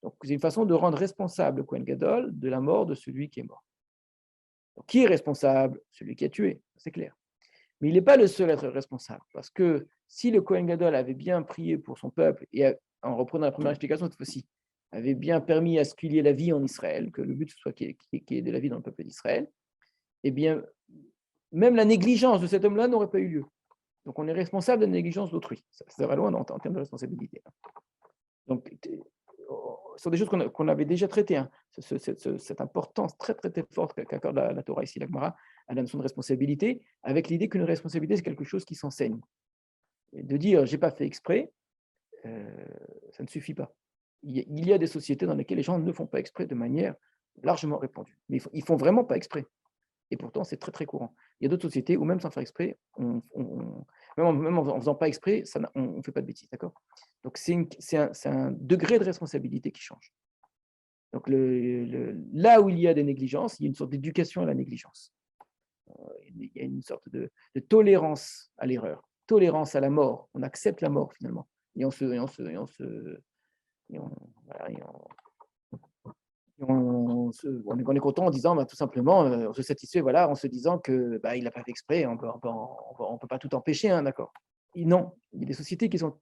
A: Donc, c'est une façon de rendre responsable le Kohen Gadol de la mort de celui qui est mort. Donc, qui est responsable? Celui qui a tué, c'est clair. Mais il n'est pas le seul à être responsable, parce que si le Kohen Gadol avait bien prié pour son peuple, et en reprenant la première explication cette fois-ci, avait bien permis à ce qu'il y ait la vie en Israël, que le but soit qu'il y ait de la vie dans le peuple d'Israël, eh bien, même la négligence de cet homme-là n'aurait pas eu lieu. Donc, on est responsable de la négligence d'autrui. Ça va loin en termes de responsabilité. Donc, ce sont des choses qu'on avait déjà traitées. Hein. Cette importance très, très, très forte qu'accorde la Torah ici, la Gemara, à la notion de responsabilité, avec l'idée qu'une responsabilité, c'est quelque chose qui s'enseigne. Et de dire « j'ai pas fait exprès », ça ne suffit pas. Il y a des sociétés dans lesquelles les gens ne font pas exprès de manière largement répandue. Mais ils font vraiment pas exprès. Et pourtant, c'est très, très courant. Il y a d'autres sociétés où même sans faire exprès, même en faisant pas exprès, on ne fait pas de bêtises, d'accord? Donc, c'est un degré de responsabilité qui change. Donc, là où il y a des négligences, il y a une sorte d'éducation à la négligence. Il y a une sorte de tolérance à l'erreur, tolérance à la mort. On accepte la mort, finalement. Et on est content en disant tout simplement, on se satisfait en se disant que il n'a pas fait exprès, on peut pas tout empêcher, hein, d'accord. Et non, il y a des sociétés qui sont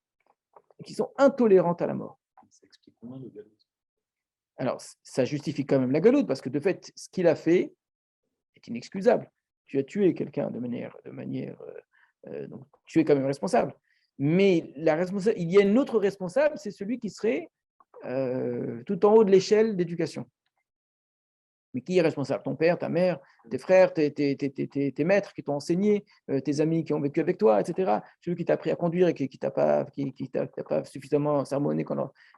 A: intolérantes à la mort.
B: Ça explique comment le galoute?
A: Alors, ça justifie quand même la galoute, parce que de fait, ce qu'il a fait est inexcusable. Tu as tué quelqu'un de manière donc tu es quand même responsable. Mais il y a une autre responsable, c'est celui qui serait tout en haut de l'échelle d'éducation. Mais qui est responsable? Ton père, ta mère, tes frères, tes maîtres qui t'ont enseigné, tes amis qui ont vécu avec toi, etc. Celui qui t'a appris à conduire et qui t'a pas suffisamment sermonné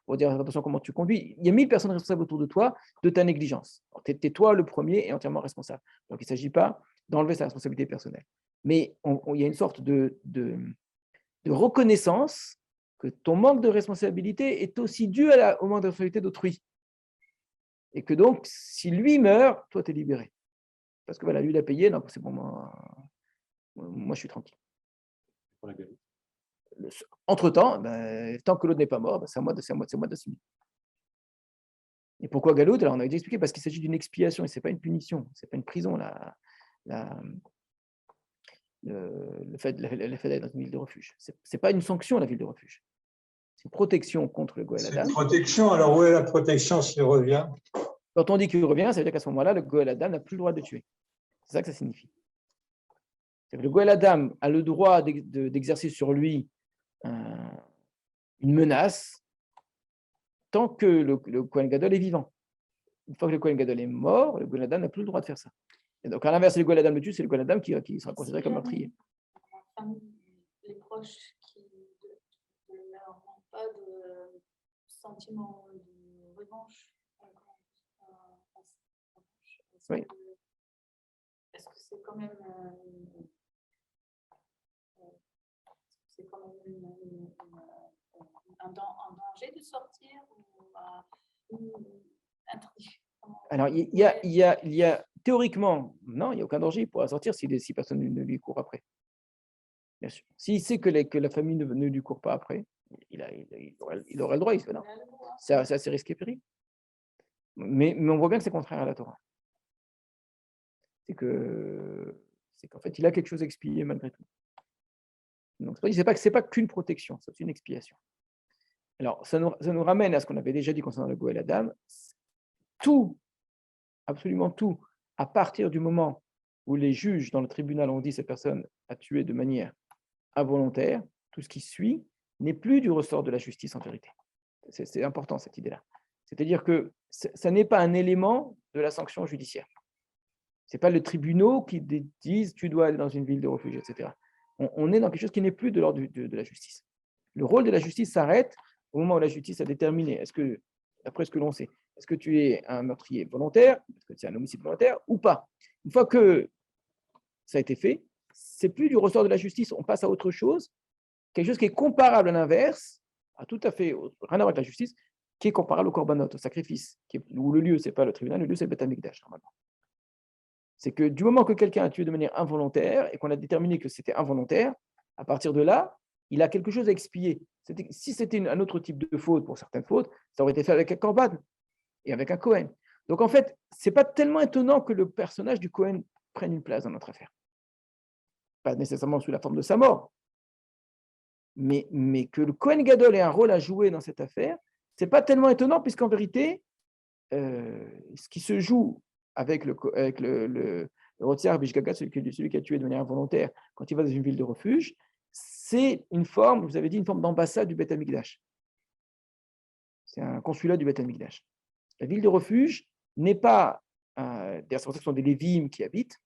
A: pour dire attention comment tu conduis. Il y a 1000 personnes responsables autour de toi de ta négligence. Tu es toi le premier et entièrement responsable. Donc il ne s'agit pas d'enlever sa responsabilité personnelle. Mais il y a une sorte de reconnaissance que ton manque de responsabilité est aussi dû au manque de responsabilité d'autrui. Et que donc, si lui meurt, toi, tu es libéré. Parce que voilà, lui, il a payé, donc c'est bon, moi, je suis tranquille.
B: Pour la galoute.
A: Entre-temps, tant que l'autre n'est pas mort, c'est à moi d'assumer. Et pourquoi galoute? Alors, on a déjà expliqué, parce qu'il s'agit d'une expiation, et ce n'est pas une punition, ce n'est pas une prison, le fait d'être dans une ville de refuge. Ce n'est pas une sanction, la ville de refuge. C'est une protection contre le Goël Adam.
D: C'est une protection, alors où est la protection s'il revient?
A: Quand on dit qu'il revient, ça veut dire qu'à ce moment-là, le Goël Adam n'a plus le droit de tuer. C'est ça que ça signifie. Le Goël Adam a le droit d'exercer sur lui une menace tant que le Kohen Gadol est vivant. Une fois que le Kohen Gadol est mort, le Goël Adam n'a plus le droit de faire ça. Et donc, à l'inverse, si le Goël Adam le tue, c'est le Goël Adam qui sera considéré comme meurtrier.
C: Les proches qui ne leur ont pas de sentiment de revanche.
A: Oui.
C: Est-ce que c'est quand même un danger de sortir
A: Alors, il y a théoriquement, non, il n'y a aucun danger, il pourra sortir si personne ne lui court après. Bien sûr. S'il sait que la famille ne lui court pas après, il aurait le droit, il se fait non. C'est assez risqué péril. Mais on voit bien que c'est contraire à la Torah. C'est qu'en fait, il a quelque chose à expier malgré tout. Donc, c'est pas qu'une protection, c'est une expiation. Alors, ça nous ramène à ce qu'on avait déjà dit concernant le Goël Adam. Tout, absolument tout, à partir du moment où les juges dans le tribunal ont dit cette personne a tué de manière involontaire, tout ce qui suit n'est plus du ressort de la justice en vérité. C'est important cette idée-là. C'est-à-dire que ça n'est pas un élément de la sanction judiciaire. Ce n'est pas le tribunal qui disent tu dois aller dans une ville de refuge, etc. On est dans quelque chose qui n'est plus de l'ordre de la justice. Le rôle de la justice s'arrête au moment où la justice a déterminé, d'après ce que l'on sait, est-ce que tu es un meurtrier volontaire, est-ce que tu es un homicide volontaire ou pas. Une fois que ça a été fait, c'est plus du ressort de la justice, on passe à autre chose, quelque chose qui est comparable à l'inverse, tout à fait, rien à voir avec la justice, qui est comparable au korbanot, au sacrifice, où le lieu, ce n'est pas le tribunal, le lieu, c'est le Beth Amikdash, normalement. C'est que du moment que quelqu'un a tué de manière involontaire et qu'on a déterminé que c'était involontaire, à partir de là, il a quelque chose à expier. Si c'était un autre type de faute, pour certaines fautes, ça aurait été fait avec un korban et avec un Kohen. Donc en fait, ce n'est pas tellement étonnant que le personnage du Kohen prenne une place dans notre affaire. Pas nécessairement sous la forme de sa mort, mais que le Kohen Gadol ait un rôle à jouer dans cette affaire, ce n'est pas tellement étonnant, puisqu'en vérité, ce qui se joue avec le Rotzer Bishgagat, celui qui a tué de manière involontaire, quand il va dans une ville de refuge, c'est une forme, vous avez dit, une forme d'ambassade du Beth Amikdash. C'est un consulat du Beth Amikdash. La ville de refuge n'est pas, d'ailleurs c'est pour ça que ce sont des Lévim qui habitent,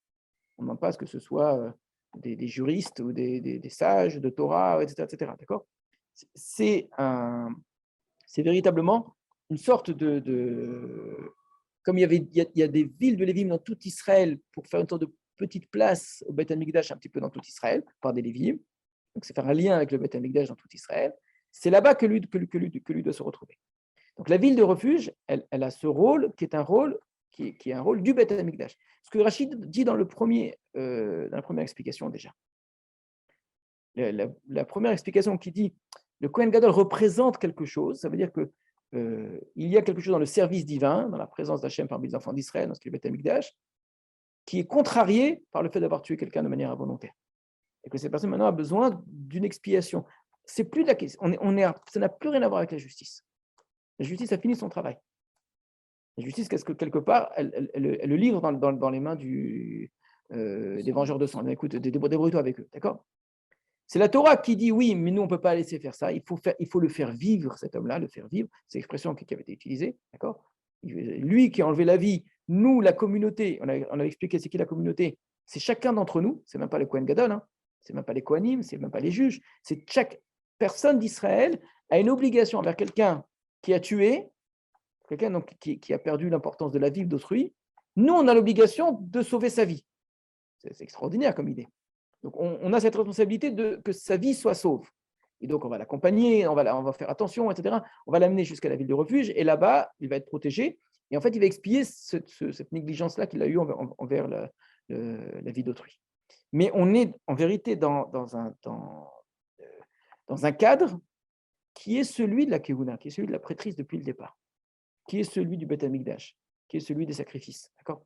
A: on ne demande pas à ce que ce soit des juristes ou des sages de Torah, etc. etc. D'accord ? C'est véritablement une sorte comme il y a des villes de Lévim dans tout Israël pour faire une sorte de petite place au Beth Amikdash un petit peu dans tout Israël, par des Lévim, donc c'est faire un lien avec le Beth Amikdash dans tout Israël, c'est là-bas que lui doit se retrouver. Donc la ville de refuge, elle a ce rôle qui est un rôle qui est un rôle du Beth Amikdash. Ce que Rachid dit dans la première explication déjà. La première explication qui dit le Kohen Gadol représente quelque chose, ça veut dire que il y a quelque chose dans le service divin, dans la présence d'Hachem parmi les enfants d'Israël, dans ce qui est le Beth Amikdash, qui est contrarié par le fait d'avoir tué quelqu'un de manière involontaire. Et que cette personne maintenant a besoin d'une expiation. C'est plus de la question. Ça n'a plus rien à voir avec la justice. La justice a fini son travail. La justice, quelque part, elle le livre dans les mains des vengeurs de sang. Écoute, débrouille-toi avec eux, d'accord ? C'est la Torah qui dit oui, mais nous, on ne peut pas laisser faire ça. Il faut le faire vivre, cet homme-là, le faire vivre. C'est l'expression qui avait été utilisée, d'accord ? Lui qui a enlevé la vie, nous, la communauté, on a expliqué c'est qui la communauté, c'est chacun d'entre nous, c'est même pas le Kohen Gadol, hein, c'est même pas les Kohanim, c'est même pas les juges, c'est chaque personne d'Israël a une obligation envers quelqu'un qui a tué, quelqu'un donc qui a perdu l'importance de la vie d'autrui. Nous, on a l'obligation de sauver sa vie. C'est extraordinaire comme idée. Donc, on a cette responsabilité que sa vie soit sauve. Et donc, on va l'accompagner, on va faire attention, etc. On va l'amener jusqu'à la ville de refuge, et là-bas, il va être protégé. Et en fait, il va expier cette négligence-là qu'il a eue envers la vie d'autrui. Mais on est en vérité dans un cadre qui est celui de la Kehuna, qui est celui de la prêtrise depuis le départ, qui est celui du Beth Amikdash, qui est celui des sacrifices. D'accord ?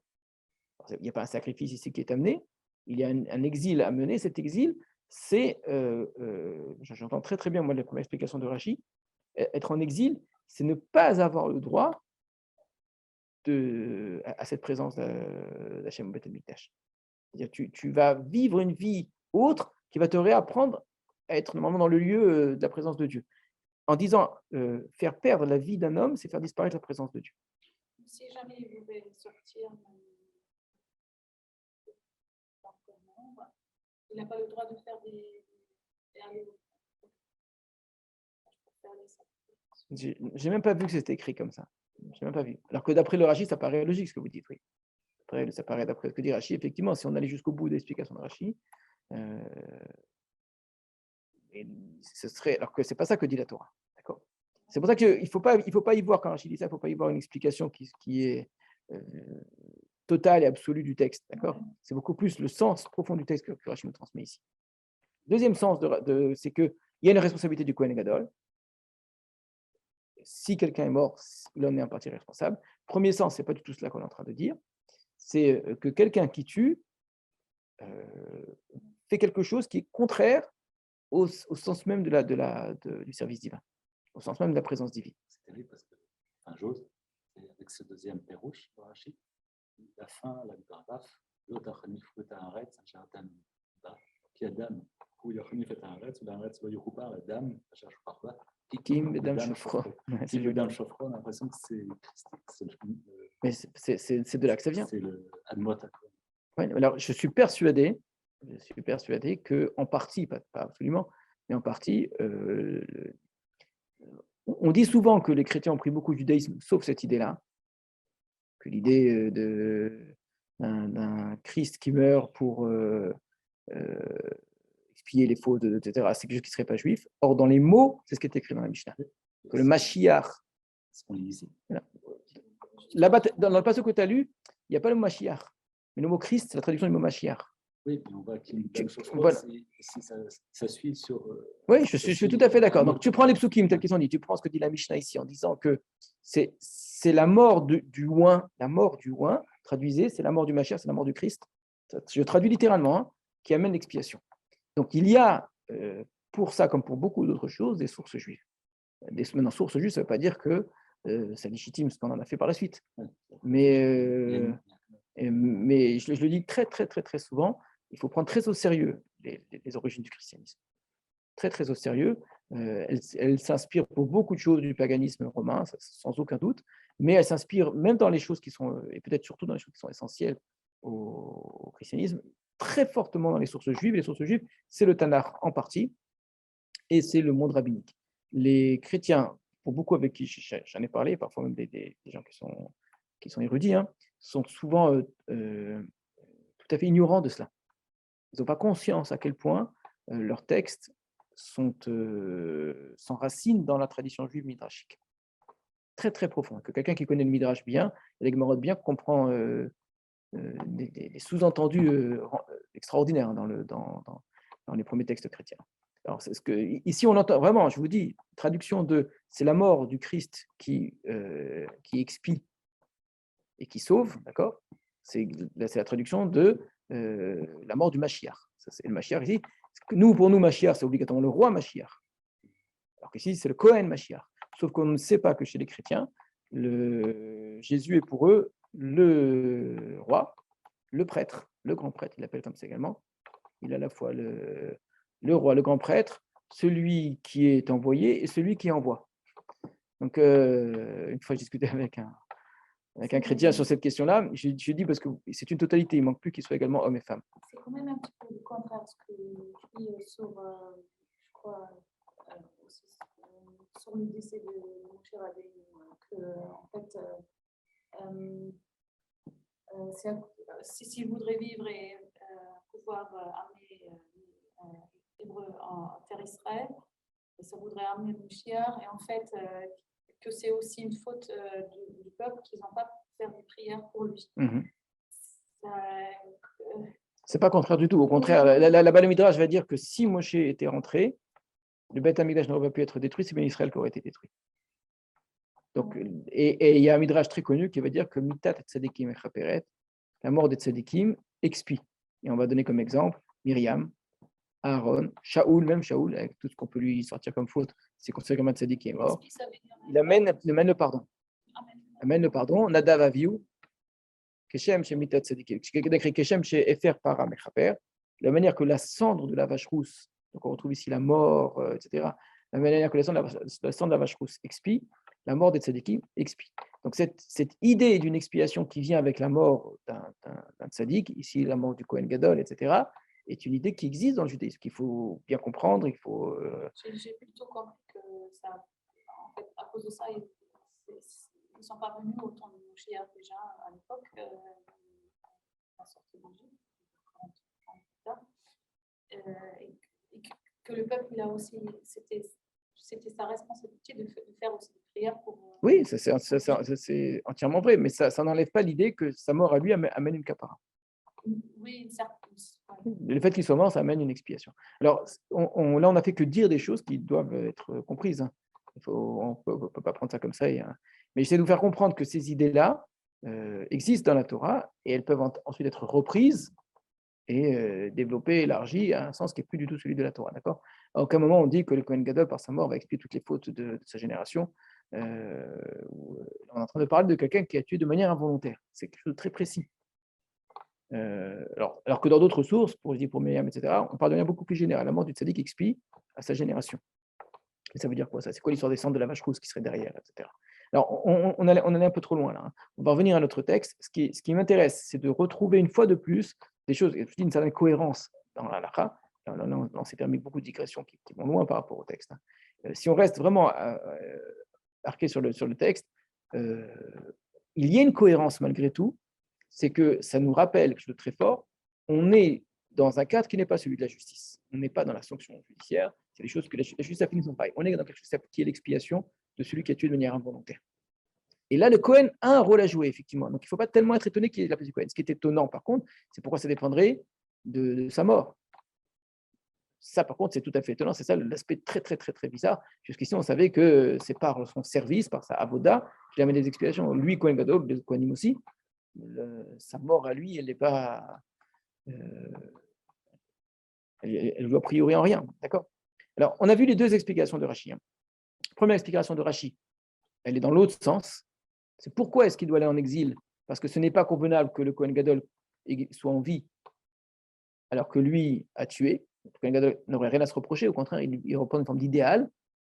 A: Il n'y a pas un sacrifice ici qui est amené, il y a un exil à mener. Cet exil, c'est, j'entends très très bien moi la première explication de Rashi, être en exil, c'est ne pas avoir le droit à cette présence d'Hachem au Beth Amikdash. C'est-à-dire tu vas vivre une vie autre qui va te réapprendre à être normalement dans le lieu de la présence de Dieu. En disant faire perdre la vie d'un homme, c'est faire disparaître la présence de Dieu.
C: Si jamais il voulait sortir il n'a pas le droit de faire des
A: J'ai même pas vu que c'était écrit comme ça. J'ai même pas vu. Alors que d'après le Rashi, ça paraît logique ce que vous dites, oui. Après, ça paraît d'après ce que dit Rashi, effectivement, si on allait jusqu'au bout de l'explication de Rashi, ce serait, alors que c'est pas ça que dit la Torah. D'accord. C'est pour ça qu'il faut pas y voir, quand Rashi dit ça, il ne faut pas y voir une explication qui est totale et absolue du texte. D'accord. C'est beaucoup plus le sens profond du texte que Rashi nous transmet ici. Deuxième sens, c'est qu'il y a une responsabilité du Kohen Gadol. Si quelqu'un est mort, il en est en partie responsable. Premier sens, ce n'est pas du tout cela qu'on est en train de dire. C'est que quelqu'un qui tue fait quelque chose qui est contraire au sens même du service divin, au sens même de la présence divine.
B: C'est terrible parce que, enfin, j'ose, avec ce deuxième pérouche, Rachid, la fin, la grave, l'autre a mis fouet à un raid, ça cherche un qui a dame, où il a remis fait un raid, ou d'un raid, soit il coupe la dame, ça cherche parfois.
A: Kim, Mesdames, Chauffreau.
B: Si je donne Chauffreau, on a l'impression que c'est
A: mais c'est de là que ça vient.
B: C'est le Admot.
A: Ouais, alors, je suis persuadé qu'en partie, pas absolument, mais en partie, on dit souvent que les chrétiens ont pris beaucoup de judaïsme, sauf cette idée-là, que l'idée d'un Christ qui meurt pour expier les fautes, etc., c'est quelque chose qui ne serait pas juif. Or, dans les mots, c'est ce qui est écrit dans la Mishnah, que le Mashiach,
B: ce qu'on lit ici.
A: Là-bas, dans le passage que tu as lu, il n'y a pas le mot Mashiach, mais le mot Christ, c'est la traduction du mot Mashiach.
B: Oui, mais on voit qu'il
A: voilà.
B: Ça suit sur.
A: Oui, je suis tout à fait d'accord. Donc, tu prends les psukim tels qu'ils sont dit, tu prends ce que dit la Mishnah ici en disant que c'est la mort du oin, traduisez, c'est la mort du Mashiach, c'est la mort du Christ. Je traduis littéralement, hein, qui amène l'expiation. Donc, il y a, pour ça, comme pour beaucoup d'autres choses, des sources juives. Maintenant, sources juives, ça ne veut pas dire que c'est légitime ce qu'on en a fait par la suite. Mais je le dis très, très, très, très souvent, il faut prendre très au sérieux les origines du christianisme. Très, très au sérieux. Elle s'inspire pour beaucoup de choses du paganisme romain, sans aucun doute, mais elle s'inspire même dans les choses qui sont, et peut-être surtout dans les choses qui sont essentielles au christianisme, très fortement dans les sources juives. Les sources juives, c'est le Tanakh en partie, et c'est le monde rabbinique. Les chrétiens, pour beaucoup avec qui j'en ai parlé, parfois même des gens qui sont érudits, hein, sont souvent tout à fait ignorants de cela. Ils n'ont pas conscience à quel point leurs textes s'enracinent dans la tradition juive midrashique. Très, très profond. Que quelqu'un qui connaît le midrash bien, et les Gemorot bien, comprend des sous-entendus extraordinaires dans les premiers textes chrétiens. Alors, c'est ici, on entend vraiment, je vous dis, traduction de c'est la mort du Christ qui expie et qui sauve, d'accord. C'est la traduction de la mort du Mashiach. Ça, c'est le Mashiach ici. Pour nous, Mashiach, c'est obligatoirement le roi Mashiach. Alors qu'ici, c'est le Kohen Mashiach. Sauf qu'on ne sait pas que chez les chrétiens, Jésus est pour eux le roi, le prêtre, le grand prêtre, il l'appelle comme ça également. Il a à la fois le roi, le grand prêtre, celui qui est envoyé et celui qui envoie. Donc, une fois, j'ai discuté avec un chrétien sur cette question-là, je dis parce que c'est une totalité, il ne manque plus qu'il soit également homme et femme.
C: C'est quand même un petit peu le contraire de ce que je dis sur, je crois, sur le décès de Moshe Rabbeinu, que en fait, s'il voudrait vivre et pouvoir amener l'hébreu en terre Israël, ça voudrait amener le Mashiach, et en fait, que c'est aussi une faute du peuple qu'ils n'ont pas fait des prières pour lui.
A: Mm-hmm. C'est pas contraire du tout. Au contraire, la Bal Midrash va dire que si Moshe était rentré, le Beth Amikdash n'aurait pas pu être détruit, c'est bien Israël qui aurait été détruit. Donc, et il y a un Midrash très connu qui va dire que Mitat Tzadikim Echaperet, la mort des Tzadikim, expie. Et on va donner comme exemple Myriam, Aaron, Shaoul, même Shaoul, avec tout ce qu'on peut lui sortir comme faute, c'est considéré comme un Tzadik qui est mort. Il amène le pardon. Amène le pardon. Nadav Avihu, Keshem chez Mitat Tzadikim. Quelqu'un a écrit Keshem chez Efer Para Mechaper. De la manière que la cendre de la vache rousse, donc on retrouve ici la mort, etc. La manière que la cendre de la vache rousse expie, la mort des tzadikim expie. Donc cette idée d'une expiation qui vient avec la mort d'un tzadik, ici la mort du Kohen Gadol, etc., est une idée qui existe dans le judaïsme, qu'il faut bien comprendre. Il faut.
C: J'ai plutôt compris que ça, en fait, à cause de ça, ils ne sont pas venus au temps de Moshiach déjà à l'époque, la sortie d'Égypte, 40 ans plus tard, et que le peuple, il a aussi, c'était sa responsabilité de faire aussi des prières pour.
A: Oui, c'est entièrement vrai, mais ça n'enlève pas l'idée que sa mort à lui amène une capara.
C: Oui, certes.
A: Le fait qu'il soit mort, ça amène une expiation. Alors, là, on n'a fait que dire des choses qui doivent être comprises. Hein. On ne peut pas prendre ça comme ça. Mais j'essaie de vous faire comprendre que ces idées-là existent dans la Torah et elles peuvent ensuite être reprises et développées, élargies à un sens qui n'est plus du tout celui de la Torah. D'accord ? À aucun moment on dit que le Kohen Gadol, par sa mort, va expier toutes les fautes de sa génération. On est en train de parler de quelqu'un qui a tué de manière involontaire. C'est quelque chose de très précis. Alors que dans d'autres sources, pour Myriam, etc., on parle de manière beaucoup plus générale. La mort du tzaddik expie à sa génération. Et ça veut dire quoi ça? C'est quoi l'histoire des cendres de la vache rousse qui serait derrière, etc. Alors, on allait un peu trop loin là. Hein. On va revenir à notre texte. Ce qui m'intéresse, c'est de retrouver une fois de plus des choses, je dis une certaine cohérence dans la halakha. Là, on s'est permis beaucoup de digressions qui vont loin par rapport au texte. Hein. Si on reste vraiment arqué sur le texte, il y a une cohérence malgré tout. C'est que ça nous rappelle quelque chose de très fort. On est dans un cadre qui n'est pas celui de la justice. On n'est pas dans la sanction judiciaire. C'est des choses que la justice a fait, nous sont pareil. On est dans quelque chose qui est l'expiation de celui qui a tué de manière involontaire. Et là, le Kohen a un rôle à jouer, effectivement. Donc, il ne faut pas tellement être étonné qu'il ait la place du Kohen. Ce qui est étonnant, par contre, c'est pourquoi ça dépendrait de sa mort. Ça, par contre, c'est tout à fait étonnant. C'est ça l'aspect très, très, très, très bizarre. Jusqu'ici, on savait que c'est par son service, par sa avoda, qu'il amène des expiations. Lui, Kohen Gadol, le Kohanim aussi, sa mort à lui, elle n'est pas. Elle joue a priori en rien. D'accord ? Alors, on a vu les deux explications de Rashi. Hein. Première explication de Rashi, elle est dans l'autre sens. C'est pourquoi est-ce qu'il doit aller en exil? Parce que ce n'est pas convenable que le Kohen Gadol soit en vie alors que lui a tué. Le Kohen Gadol n'aurait rien à se reprocher. Au contraire, il reprend une forme d'idéal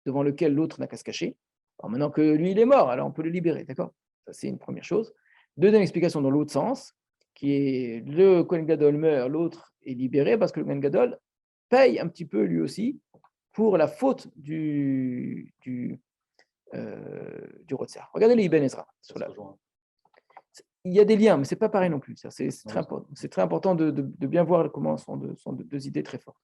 A: devant lequel l'autre n'a qu'à se cacher. Alors maintenant que lui, il est mort, alors on peut le libérer. D'accord ? Ça, c'est une première chose. Deuxième explication dans l'autre sens, qui est le Kohen Gadol meurt, l'autre est libéré parce que le Kohen Gadol paye un petit peu lui aussi pour la faute du Rotzer. Regardez les Ibn Ezra. Il y a des liens, mais ce n'est pas pareil non plus. C'est très important de bien voir comment sont deux idées très fortes.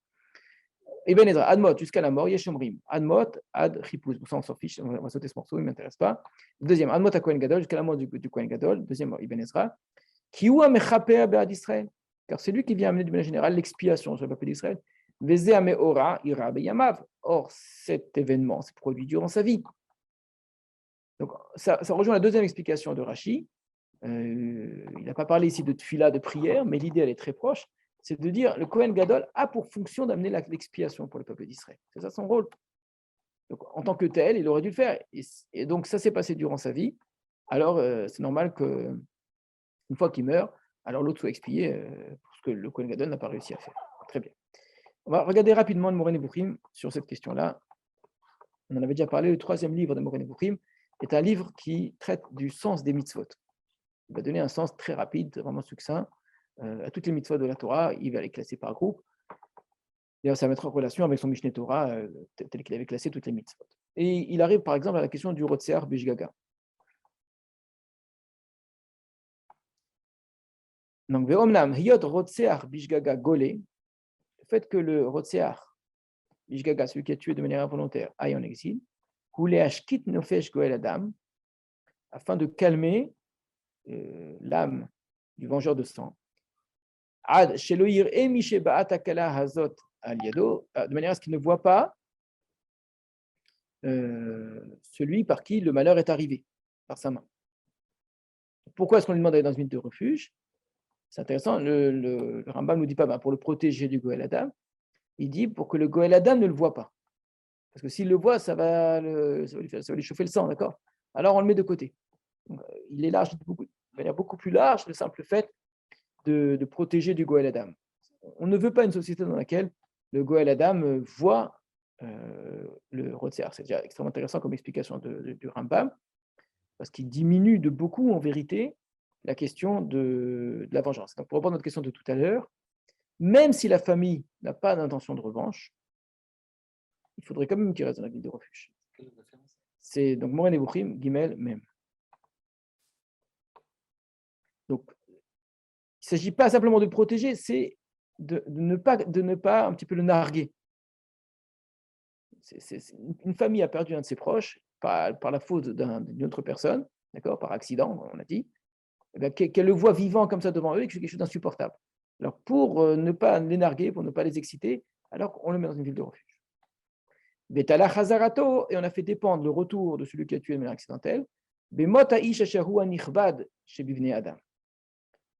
A: Ibn Ezra, Admot, jusqu'à la mort, Yeshomrim. Admot, Ad Chipuz. Ça, on s'en fiche, on va sauter ce morceau, il ne m'intéresse pas. Deuxième, Admot à Kohen Gadol, jusqu'à la mort du Kohen Gadol. Deuxième, Ibn Ezra. Kiwa Mechapea Be'ad Israël. Car c'est lui qui vient amener de manière générale l'expiation sur le peuple d'Israël. Vezeh Ameora Ira Beyamav. Or, cet événement s'est produit durant sa vie. Donc, ça rejoint la deuxième explication de Rashi. Il n'a pas parlé ici de tfila, de prière, mais l'idée, elle est très proche. C'est de dire le Kohen Gadol a pour fonction d'amener l'expiation pour le peuple d'Israël. C'est ça son rôle. Donc, en tant que tel, il aurait dû le faire. Et donc, ça s'est passé durant sa vie. Alors, c'est normal qu'une fois qu'il meurt, alors l'autre soit expié pour ce que le Kohen Gadol n'a pas réussi à faire. Très bien. On va regarder rapidement le Moreh Nevuchim sur cette question-là. On en avait déjà parlé. Le troisième livre de Moreh Nevuchim est un livre qui traite du sens des mitzvot. Il va donner un sens très rapide, vraiment succinct, à toutes les mitzvot de la Torah. Il va les classer par groupe. D'ailleurs, ça va mettre en relation avec son Mishneh Torah, tel qu'il avait classé toutes les mitzvot. Et il arrive, par exemple, à la question du Rotsear Bishgaga. Donc, Ve'omnam, Hiyot Rotsear Bishgaga Golé, le fait que le Rotsear Bishgaga, celui qui a tué de manière involontaire, aille en exil, Houlé Ashkit Nofesh Goel Adam, afin de calmer l'âme du vengeur de sang, de manière à ce qu'il ne voit pas celui par qui le malheur est arrivé, par sa main. Pourquoi est-ce qu'on lui demande d'aller dans une ville de refuge? C'est intéressant, le Rambam ne nous dit pas pour le protéger du Goël Adam, il dit pour que le Goël Adam ne le voit pas. Parce que s'il le voit, ça va lui chauffer le sang, d'accord? Alors on le met de côté. Donc, il élargit beaucoup. manière beaucoup plus large, le simple fait de protéger du Goël Adam. On ne veut pas une société dans laquelle le Goël Adam voit le Rotzer. C'est déjà extrêmement intéressant comme explication du Rambam, parce qu'il diminue de beaucoup, en vérité, la question de la vengeance. Donc, pour reprendre notre question de tout à l'heure, même si la famille n'a pas d'intention de revanche, il faudrait quand même qu'il reste dans la ville de refuge.
B: Quelle est la référence?
A: C'est donc Moren Nebuchim, Gimel, même. Donc, il ne s'agit pas simplement de le protéger, c'est de ne pas un petit peu le narguer. Une famille a perdu un de ses proches par la faute d'une autre personne, d'accord, par accident, on a dit, eh bien, qu'elle le voit vivant comme ça devant eux, c'est quelque chose d'insupportable. Alors, pour ne pas les narguer, pour ne pas les exciter, alors on le met dans une ville de refuge. Betala Chazarato, et on a fait dépendre le retour de celui qui a tué de manière accidentelle, Bemot Aish Asheru Anichbad chez Bivnei Adam,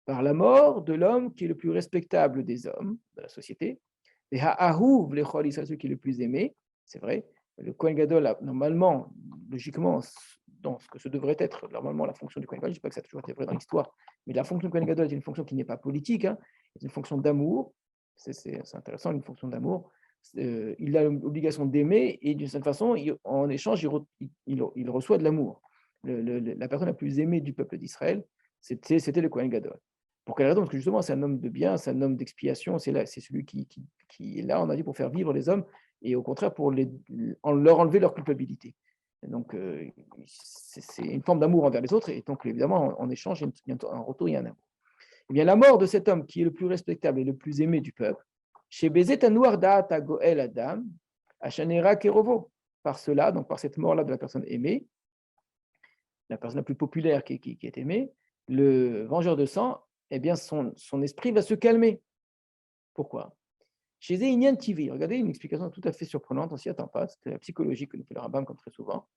A: par la mort de l'homme qui est le plus respectable des hommes de la société, et Ha'ahuv Lechol Israël, celui qui est le plus aimé, c'est vrai, le Kohen Gadol a normalement, logiquement, dans ce que ce devrait être normalement la fonction du Kohen Gadol, je ne dis pas que ça a toujours été vrai dans l'histoire, mais la fonction du Kohen Gadol est une fonction qui n'est pas politique, hein, c'est une fonction d'amour, c'est intéressant, une fonction d'amour. Il a l'obligation d'aimer et d'une certaine façon, en échange, il reçoit de l'amour. La personne la plus aimée du peuple d'Israël, c'était le Kohen Gadol. Pour quelle raison? Parce que justement, c'est un homme de bien, c'est un homme d'expiation, c'est celui qui est là, on a dit, pour faire vivre les hommes et au contraire pour leur enlever leur culpabilité. Et donc, c'est une forme d'amour envers les autres et donc, évidemment, en échange, en retour, il y a un amour. Eh bien, la mort de cet homme qui est le plus respectable et le plus aimé du peuple, chez Bezet Anouar Da'at Goel Adam, Ashanera Kerovo, par cela, donc par cette mort-là de la personne aimée, la personne la plus populaire qui est aimée, le vengeur de sang, eh bien, son esprit va se calmer. Pourquoi? Chez Inyan TV, regardez une explication tout à fait surprenante, on s'y attend pas, c'est la psychologie que nous fait le Rambam comme très souvent.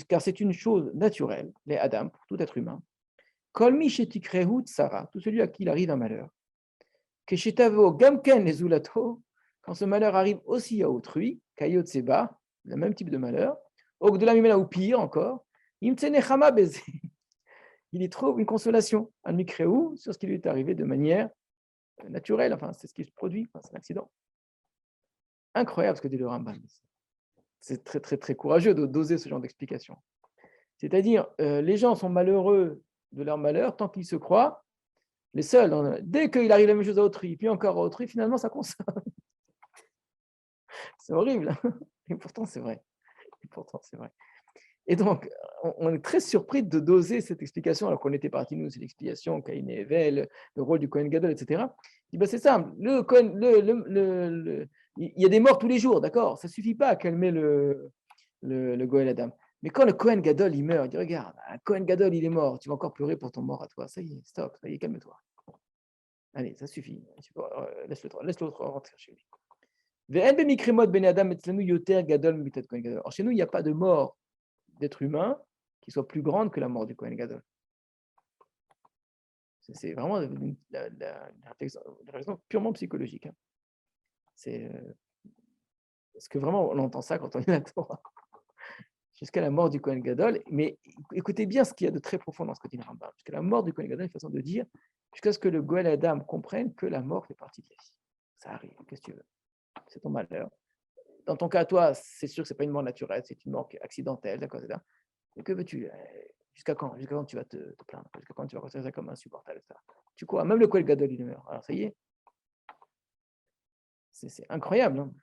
A: Car c'est une chose naturelle, les Adam, pour tout être humain. Kolmi shetikrehu tsara, tout celui à qui il arrive un malheur. Keshetavo gamken les zulato, quand ce malheur arrive aussi à autrui, kayot seba, le même type de malheur, ogdola mimena ou pire encore, imtsenechama beze. Il y trouve une consolation, un mikrehu, sur ce qui lui est arrivé de manière naturelle, enfin, c'est ce qui se produit, enfin, c'est un accident. Incroyable ce que dit le Rambam. C'est très, très, très courageux d'oser ce genre d'explication. C'est-à-dire, les gens sont malheureux de leur malheur tant qu'ils se croient les seuls. Dès qu'il arrive la même chose à autrui, puis encore à autrui, finalement, ça console. C'est horrible. Et pourtant, c'est vrai. Et donc, on est très surpris de doser cette explication, alors qu'on était parti, nous, c'est l'explication, Caïn et Hevel, le rôle du Kohen Gadol, etc. C'est simple, il y a des morts tous les jours, d'accord? Ça ne suffit pas à calmer le Goël Adam. Mais quand le Kohen Gadol, il meurt, il dit, regarde, un Kohen Gadol, il est mort, tu vas encore pleurer pour ton mort à toi. Ça y est, stop, ça y est, calme-toi. Allez, ça suffit. Laisse l'autre rentrer chez lui. Alors, chez nous, il n'y a pas de mort d'être humain qui soit plus grande que la mort du Kohen Gadol. C'est vraiment la réflexion purement psychologique. Hein. Est-ce que vraiment on entend ça quand on lit la Torah? Jusqu'à la mort du Kohen Gadol, mais écoutez bien ce qu'il y a de très profond dans ce que dit le Rambam. Jusqu'à la mort du Kohen Gadol, une façon de dire, jusqu'à ce que le Goël Adam comprenne que la mort fait partie de la vie. Ça arrive, qu'est-ce que tu veux? C'est ton malheur. Dans ton cas, toi, c'est sûr que ce n'est pas une mort naturelle, c'est une mort accidentelle, d'accord, etc. Mais que veux-tu? Jusqu'à quand tu vas te plaindre? Jusqu'à quand tu vas considérer ça comme insupportable, etc. Tu crois? Même le Kohen Gadol, il meurt. Alors ça y est. C'est incroyable. Hein.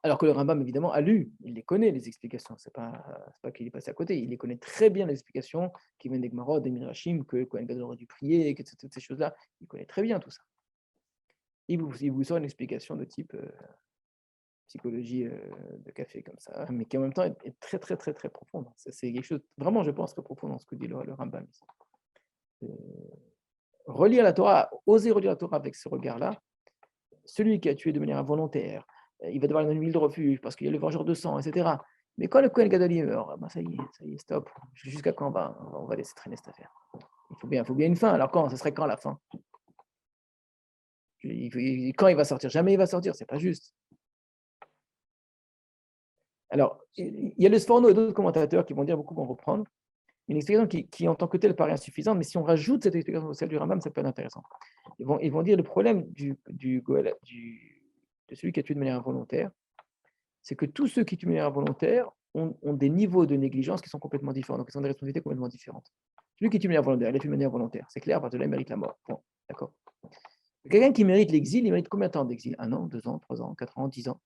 A: Alors que le Rambam, évidemment, a lu, il les connaît, les explications. Ce n'est pas qu'il est passé à côté. Il les connaît très bien, les explications qui viennent des Gemarot, des Midrashim, que le Kohen Gadol aurait dû prier, que toutes ces choses-là. Il connaît très bien tout ça. Il vous sort une explication de type psychologie de café comme ça, mais qui en même temps est très, très, très, très profonde. C'est quelque chose, vraiment, je pense, très profond dans ce que dit le Rambam ici. Relire la Torah, oser relire la Torah avec ce regard-là, celui qui a tué de manière involontaire, il va devoir aller dans une ville de refuge parce qu'il y a le vengeur de sang, etc. Mais quand le Kohen Gadol meurt, ben ça y est, stop. Jusqu'à quand on va laisser traîner cette affaire? Il faut bien une fin. Alors quand? Ce serait quand la fin? Quand il va sortir? Jamais il va sortir, c'est pas juste. Alors, il y a le Sforno et d'autres commentateurs qui vont dire, beaucoup vont reprendre, une explication qui, en tant que telle, paraît insuffisante, mais si on rajoute cette explication au celle du Rambam, ça peut être intéressant. Ils vont dire le problème de celui qui a tué de manière involontaire, c'est que tous ceux qui tuent de manière involontaire ont des niveaux de négligence qui sont complètement différents, donc ils ont des responsabilités complètement différentes. Celui qui tue de manière volontaire, il a tué de manière volontaire, c'est clair, à partir de là, il mérite la mort. Bon, d'accord. Quelqu'un qui mérite l'exil, il mérite combien de temps d'exil? 1 an, 2 ans, 3 ans, 4 ans, 10 ans?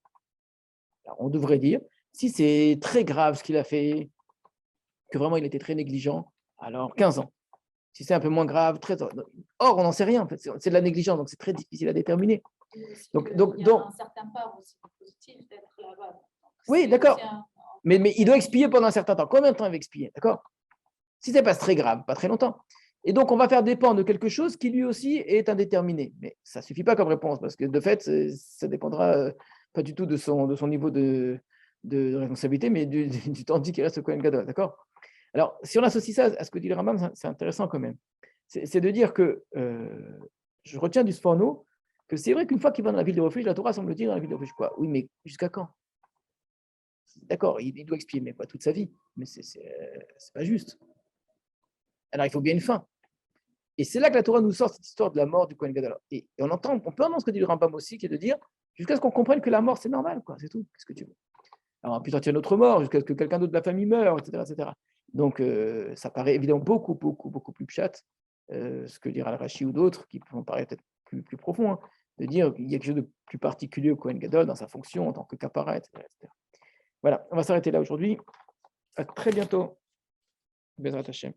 A: Alors, on devrait dire, si c'est très grave ce qu'il a fait, que vraiment il était très négligent, alors 15 ans. Si c'est un peu moins grave, 13 ans. Or, on n'en sait rien, en fait. C'est de la négligence, donc c'est très difficile à déterminer.
C: Il y a un certain part aussi positif d'être là-bas.
A: Oui, d'accord. Mais il doit expier pendant un certain temps. Combien de temps il va expier? D'accord? Si ça passe très grave, pas très longtemps. Et donc, on va faire dépendre de quelque chose qui lui aussi est indéterminé. Mais ça ne suffit pas comme réponse, parce que de fait, ça dépendra pas du tout de son niveau de responsabilité, mais du temps dit qu'il reste au Kohen Gadol. D'accord? Alors, si on associe ça à ce que dit le Rambam, c'est intéressant quand même. C'est de dire que je retiens du Sforno que c'est vrai qu'une fois qu'il va dans la ville de refuge, la Torah semble dire dans la ville de refuge quoi? Oui, mais jusqu'à quand? D'accord, il doit expier, mais pas toute sa vie. Mais c'est pas juste. Alors, il faut bien une fin. Et c'est là que la Torah nous sort cette histoire de la mort du Kohen Gadol. Et on peut entendre ce que dit le Rambam aussi, qui est de dire jusqu'à ce qu'on comprenne que la mort, c'est normal, quoi, c'est tout. Qu'est-ce que tu veux? Alors, puis sortir notre mort, jusqu'à ce que quelqu'un d'autre de la famille meure, etc. etc. Donc, ça paraît évidemment beaucoup plus pchat, ce que dira Rashi ou d'autres, qui vont paraître peut-être plus profond, hein, de dire qu'il y a quelque chose de plus particulier au Kohen Gadol dans sa fonction en tant que kapara, etc. etc. Voilà, on va s'arrêter là aujourd'hui. À très bientôt. Bezrat Hashem.